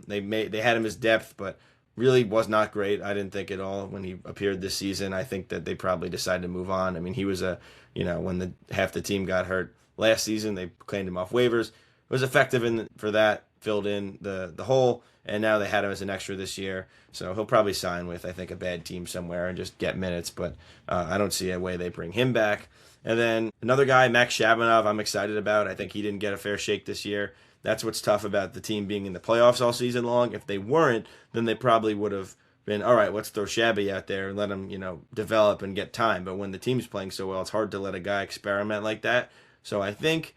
They had him as depth, but really was not great. I didn't think at all when he appeared this season. I think that they probably decided to move on. I mean, he was when the half the team got hurt last season, they claimed him off waivers. Was effective for that, filled in the hole, and now they had him as an extra this year. So he'll probably sign with, I think, a bad team somewhere and just get minutes. But I don't see a way they bring him back. And then another guy, Max Shabanov, I'm excited about. I think he didn't get a fair shake this year. That's what's tough about the team being in the playoffs all season long. If they weren't, then they probably would have been, all right, let's throw Shabby out there and let him, develop and get time. But when the team's playing so well, it's hard to let a guy experiment like that. So I think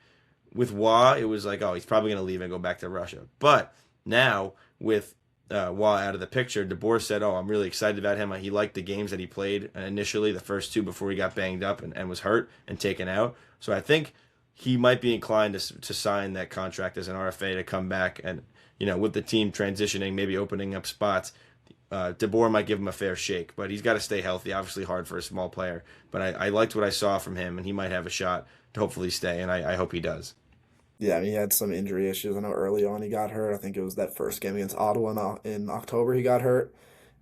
with Wah, it was like, oh, he's probably going to leave and go back to Russia. But now with Wah out of the picture, DeBoer said, oh, I'm really excited about him. He liked the games that he played initially, the first two before he got banged up and was hurt and taken out. So I think he might be inclined to sign that contract as an RFA to come back and, with the team transitioning, maybe opening up spots. DeBoer might give him a fair shake, but he's got to stay healthy. Obviously hard for a small player, but I liked what I saw from him, and he might have a shot to hopefully stay, and I hope he does. Yeah, I mean, he had some injury issues. I know early on he got hurt. I think it was that first game against Ottawa in October he got hurt.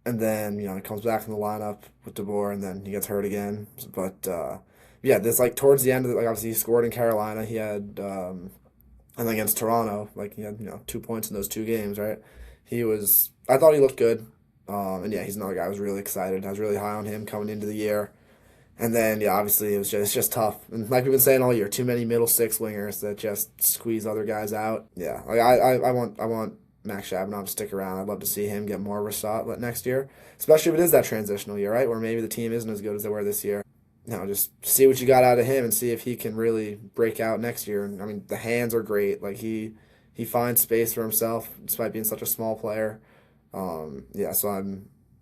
And then, he comes back in the lineup with DeBoer and then he gets hurt again. But, yeah, this, like, towards the end of obviously he scored in Carolina. He had, and against Toronto, like, he had, 2 points in those 2 games, right? I thought he looked good. And yeah, he's another guy I was really excited. I was really high on him coming into the year. And then, yeah, obviously it's just tough. And like we've been saying all year, too many middle six wingers that just squeeze other guys out. Yeah, like I want Max Shabunov to stick around. I'd love to see him get more of a shot next year, especially if it is that transitional year, right, where maybe the team isn't as good as they were this year. Just see what you got out of him and see if he can really break out next year. And I mean, the hands are great. Like he finds space for himself despite being such a small player. Yeah, so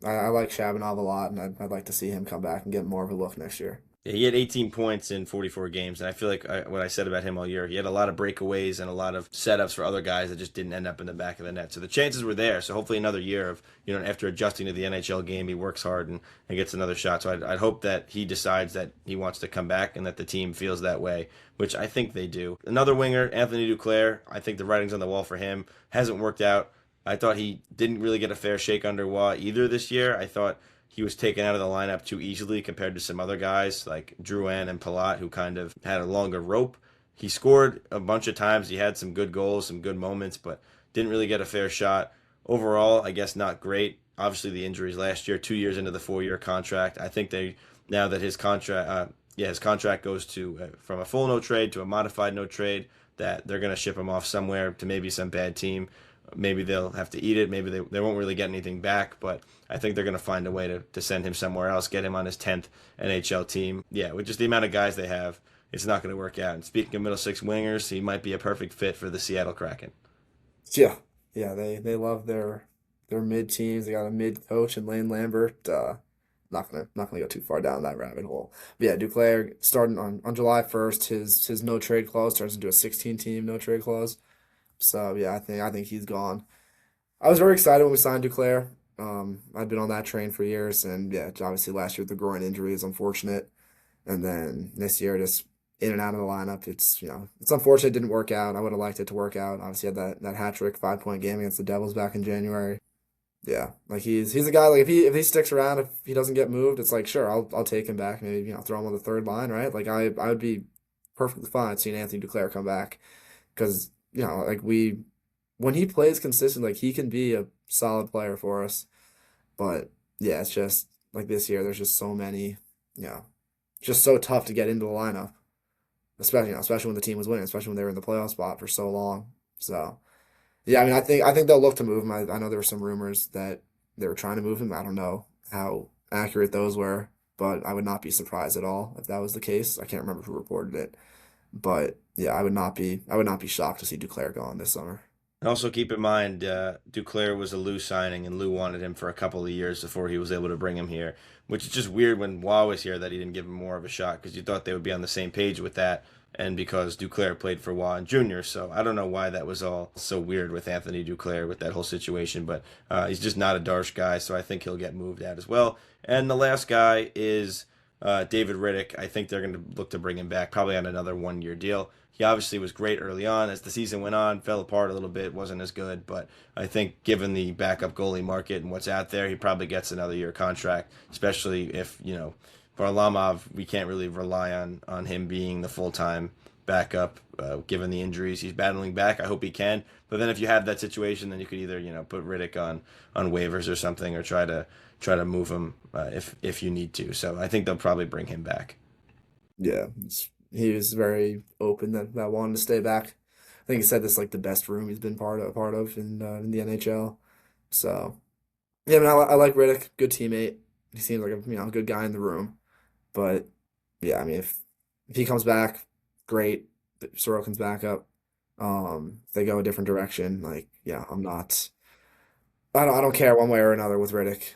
I like Shabunov a lot, and I'd like to see him come back and get more of a look next year. Yeah, he had 18 points in 44 games, and I feel like what I said about him all year, he had a lot of breakaways and a lot of setups for other guys that just didn't end up in the back of the net. So the chances were there. So hopefully another year of, after adjusting to the NHL game, he works hard and gets another shot. So I'd hope that he decides that he wants to come back and that the team feels that way, which I think they do. Another winger, Anthony Duclair, I think the writing's on the wall for him. Hasn't worked out. I thought he didn't really get a fair shake under Waugh either this year. I thought he was taken out of the lineup too easily compared to some other guys like Drouin and Palat, who kind of had a longer rope. He scored a bunch of times. He had some good goals, some good moments, but didn't really get a fair shot. Overall, I guess not great. Obviously, the injuries last year, 2 years into the 4-year contract. I think now that his contract goes to from a full no trade to a modified no trade, that they're going to ship him off somewhere to maybe some bad team. Maybe they'll have to eat it. Maybe they won't really get anything back, but I think they're going to find a way to send him somewhere else, get him on his 10th NHL team. Yeah, with just the amount of guys they have, it's not going to work out. And speaking of middle six wingers, he might be a perfect fit for the Seattle Kraken. Yeah, yeah, they love their mid teams. They got a mid coach in Lane Lambert. Not gonna go too far down that rabbit hole. But yeah, Duclair starting on July 1st, his no trade clause turns into a 16-team no trade clause. So yeah, I think he's gone. I was very excited when we signed Duclair. I'd been on that train for years, and yeah, obviously last year with the groin injury is unfortunate, and then this year just in and out of the lineup. It's unfortunate it didn't work out. I would have liked it to work out. Obviously had that hat trick 5 point game against the Devils back in January. Yeah, like he's a guy like if he sticks around, if he doesn't get moved, it's like sure I'll take him back. Maybe throw him on the third line, right? Like I would be perfectly fine seeing Anthony Duclair come back because like when he plays consistent, like he can be a solid player for us. But yeah, it's just like this year. There's just so many, you know, just so tough to get into the lineup, especially when the team was winning, especially when they were in the playoff spot for so long. So yeah, I mean, I think they'll look to move him. I know there were some rumors that they were trying to move him. I don't know how accurate those were, but I would not be surprised at all if that was the case. I can't remember who reported it, but yeah, I would not be shocked to see Duclair gone this summer. And also keep in mind, Duclair was a Lou signing, and Lou wanted him for a couple of years before he was able to bring him here. Which is just weird when Wah was here that he didn't give him more of a shot because you thought they would be on the same page with that, and because Duclair played for Wah and Junior. So I don't know why that was all so weird with Anthony Duclair with that whole situation, but he's just not a Darsh guy, so I think he'll get moved out as well. And the last guy is David Riddick. I think they're going to look to bring him back, probably on another 1 year deal. He obviously was great early on. As the season went on, fell apart a little bit, wasn't as good. But I think given the backup goalie market and what's out there, he probably gets another year contract, especially if, Varlamov, we can't really rely on him being the full-time backup, given the injuries he's battling back. I hope he can. But then if you have that situation, then you could either, put Riddick on waivers or something, or try to move him if you need to. So I think they'll probably bring him back. Yeah, he was very open that wanted to stay back. I think he said this is like the best room he's been part of in the NHL. So yeah, I mean, I like Riddick, good teammate. He seems like a good guy in the room. But yeah, I mean, if he comes back, great. Sorokin's back up. If they go a different direction, like yeah, I don't care one way or another with Riddick.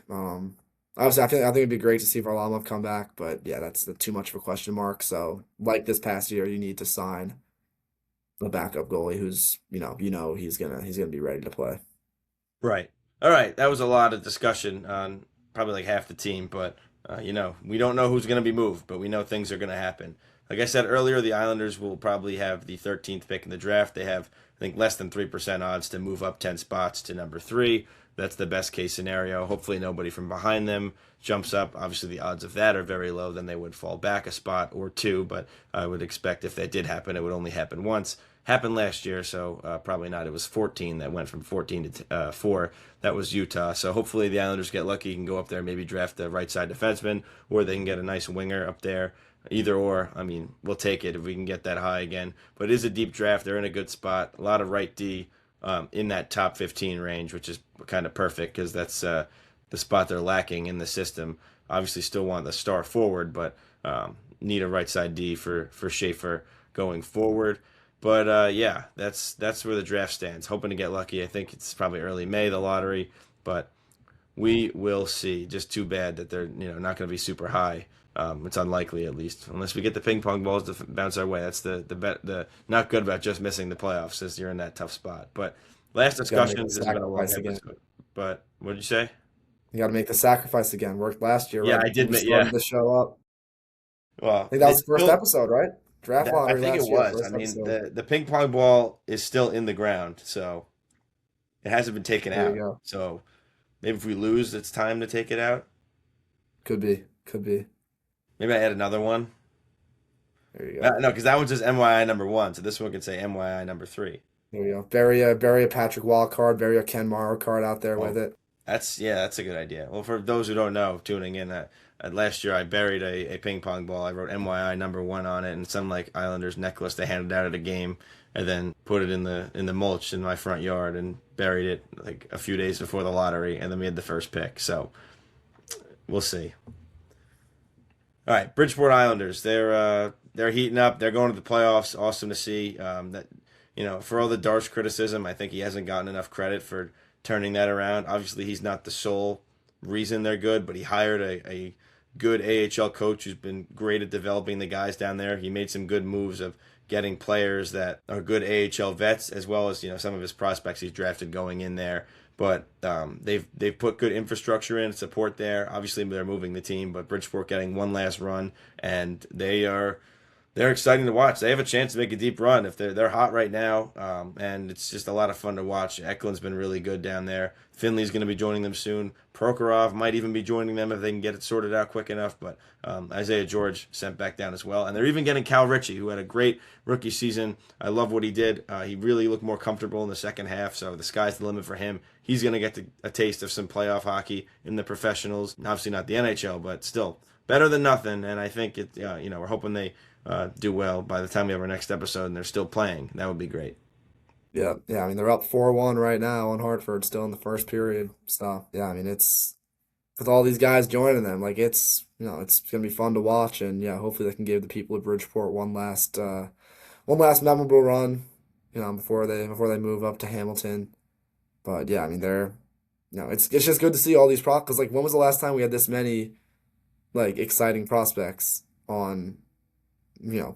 Obviously, I think it'd be great to see Varlamov come back, but yeah, that's too much of a question mark. So, like this past year, you need to sign a backup goalie who's he's gonna be ready to play. Right. All right. That was a lot of discussion on probably like half the team, but we don't know who's going to be moved, but we know things are going to happen. Like I said earlier, the Islanders will probably have the 13th pick in the draft. They have, I think, less than 3% odds to move up 10 spots to number three. That's the best case scenario. Hopefully, nobody from behind them jumps up. Obviously, the odds of that are very low. Then they would fall back a spot or two, but I would expect if that did happen, it would only happen once. Happened last year, so probably not. It was 14 that went from 14 to 4. That was Utah. So hopefully the Islanders get lucky and go up there, maybe draft a right side defenseman, or they can get a nice winger up there. Either or, I mean, we'll take it if we can get that high again. But it is a deep draft. They're in a good spot. A lot of right D in that top 15 range, which is kind of perfect because that's the spot they're lacking in the system. Obviously, still want the star forward, but need a right side D for Schaefer going forward. But yeah, that's where the draft stands. Hoping to get lucky. I think it's probably early May, the lottery, but we will see. Just too bad that they're not going to be super high. It's unlikely, at least, unless we get the ping pong balls to bounce our way. That's the not good about just missing the playoffs, since you're in that tough spot. But last You gotta make discussion. the This has been a long sacrifice again. episode. But what did you say? You got to make the sacrifice again. Worked last year, Yeah, right? I When did. we Yeah. started the show up. I Well, think that was it's the first still. episode, right? Draft I lottery think it last year, was. I first mean, episode. the ping pong ball is still in the ground, so it hasn't been taken There you out. go. So maybe if we lose, it's time to take it out. Could be, could be. Maybe I add another one. There you go. No, because that one says MYI number one, so this one can say MYI number three. There you go. Bury a Patrick Wall card, bury a Ken Morrow card out there with Oh, it. that's a good idea. Well, for those who don't know, tuning in, last year I buried a ping pong ball. I wrote MYI number one on it, and some like Islanders necklace they handed out at a game, and then put it in the mulch in my front yard and buried it like a few days before the lottery, and then we had the first pick. So we'll see. All right, Bridgeport Islanders. They're heating up. They're going to the playoffs. Awesome to see. That for all the Darce criticism, I think he hasn't gotten enough credit for turning that around. Obviously, he's not the sole reason they're good, but he hired a good AHL coach who's been great at developing the guys down there. He made some good moves of getting players that are good AHL vets, as well as some of his prospects he's drafted going in there. But they've put good infrastructure in support there. Obviously, they're moving the team, but Bridgeport getting one last run, and they're they're exciting to watch. They have a chance to make a deep run if they're hot right now, and it's just a lot of fun to watch. Eklund's been really good down there. Finley's going to be joining them soon. Prokhorov might even be joining them if they can get it sorted out quick enough. But Isaiah George sent back down as well, and they're even getting Cal Ritchie, who had a great rookie season. I love what he did. He really looked more comfortable in the second half, so the sky's the limit for him. He's going to get a taste of some playoff hockey in the professionals. Obviously not the NHL, but still better than nothing. And I think we're hoping they do well by the time we have our next episode and they're still playing. That would be great. Yeah, yeah. I mean, they're up 4-1 right now on Hartford, still in the first period. So yeah, I mean, it's with all these guys joining them, like it's gonna be fun to watch, and yeah, hopefully they can give the people of Bridgeport one last memorable run, before they move up to Hamilton. But yeah, I mean, it's just good to see all these because like when was the last time we had this many like exciting prospects on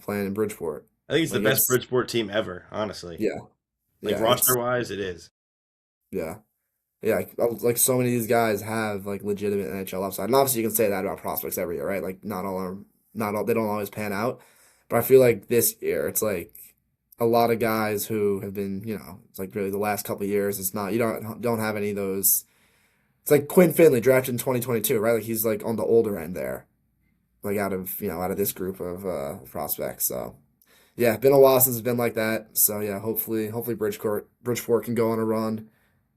playing in Bridgeport? I think it's the Like best it's Bridgeport team ever, honestly. yeah, Like yeah, roster wise, it is. yeah. Yeah, like so many of these guys have like legitimate NHL upside. And obviously you can say that about prospects every year, right? Like not all they don't always pan out. But I feel like this year it's like a lot of guys who have been, it's like really the last couple of years, it's not you don't have any of those. It's like Quinn Finley drafted in 2022, right? Like he's like on the older end there. Like out of this group of prospects. So, yeah, been a while since it's been like that. So, yeah, hopefully Bridgeport can go on a run.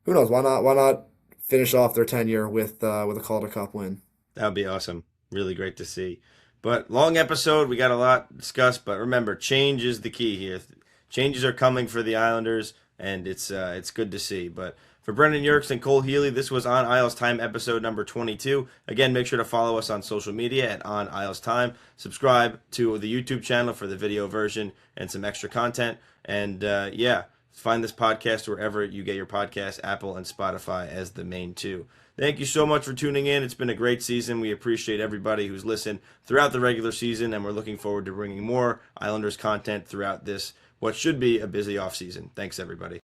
Who knows? Why not finish off their tenure with a Calder Cup win? That would be awesome. Really great to see. But long episode, we got a lot to discuss. But remember, change is the key here. Changes are coming for the Islanders, and it's good to see. But for Brendan Yerkes and Cole Healy, this was On Isles Time episode number 22. Again, make sure to follow us on social media at On Isles Time. Subscribe to the YouTube channel for the video version and some extra content. And yeah, find this podcast wherever you get your podcasts, Apple and Spotify as the main two. Thank you so much for tuning in. It's been a great season. We appreciate everybody who's listened throughout the regular season, and we're looking forward to bringing more Islanders content throughout this, what should be a busy off season. Thanks, everybody.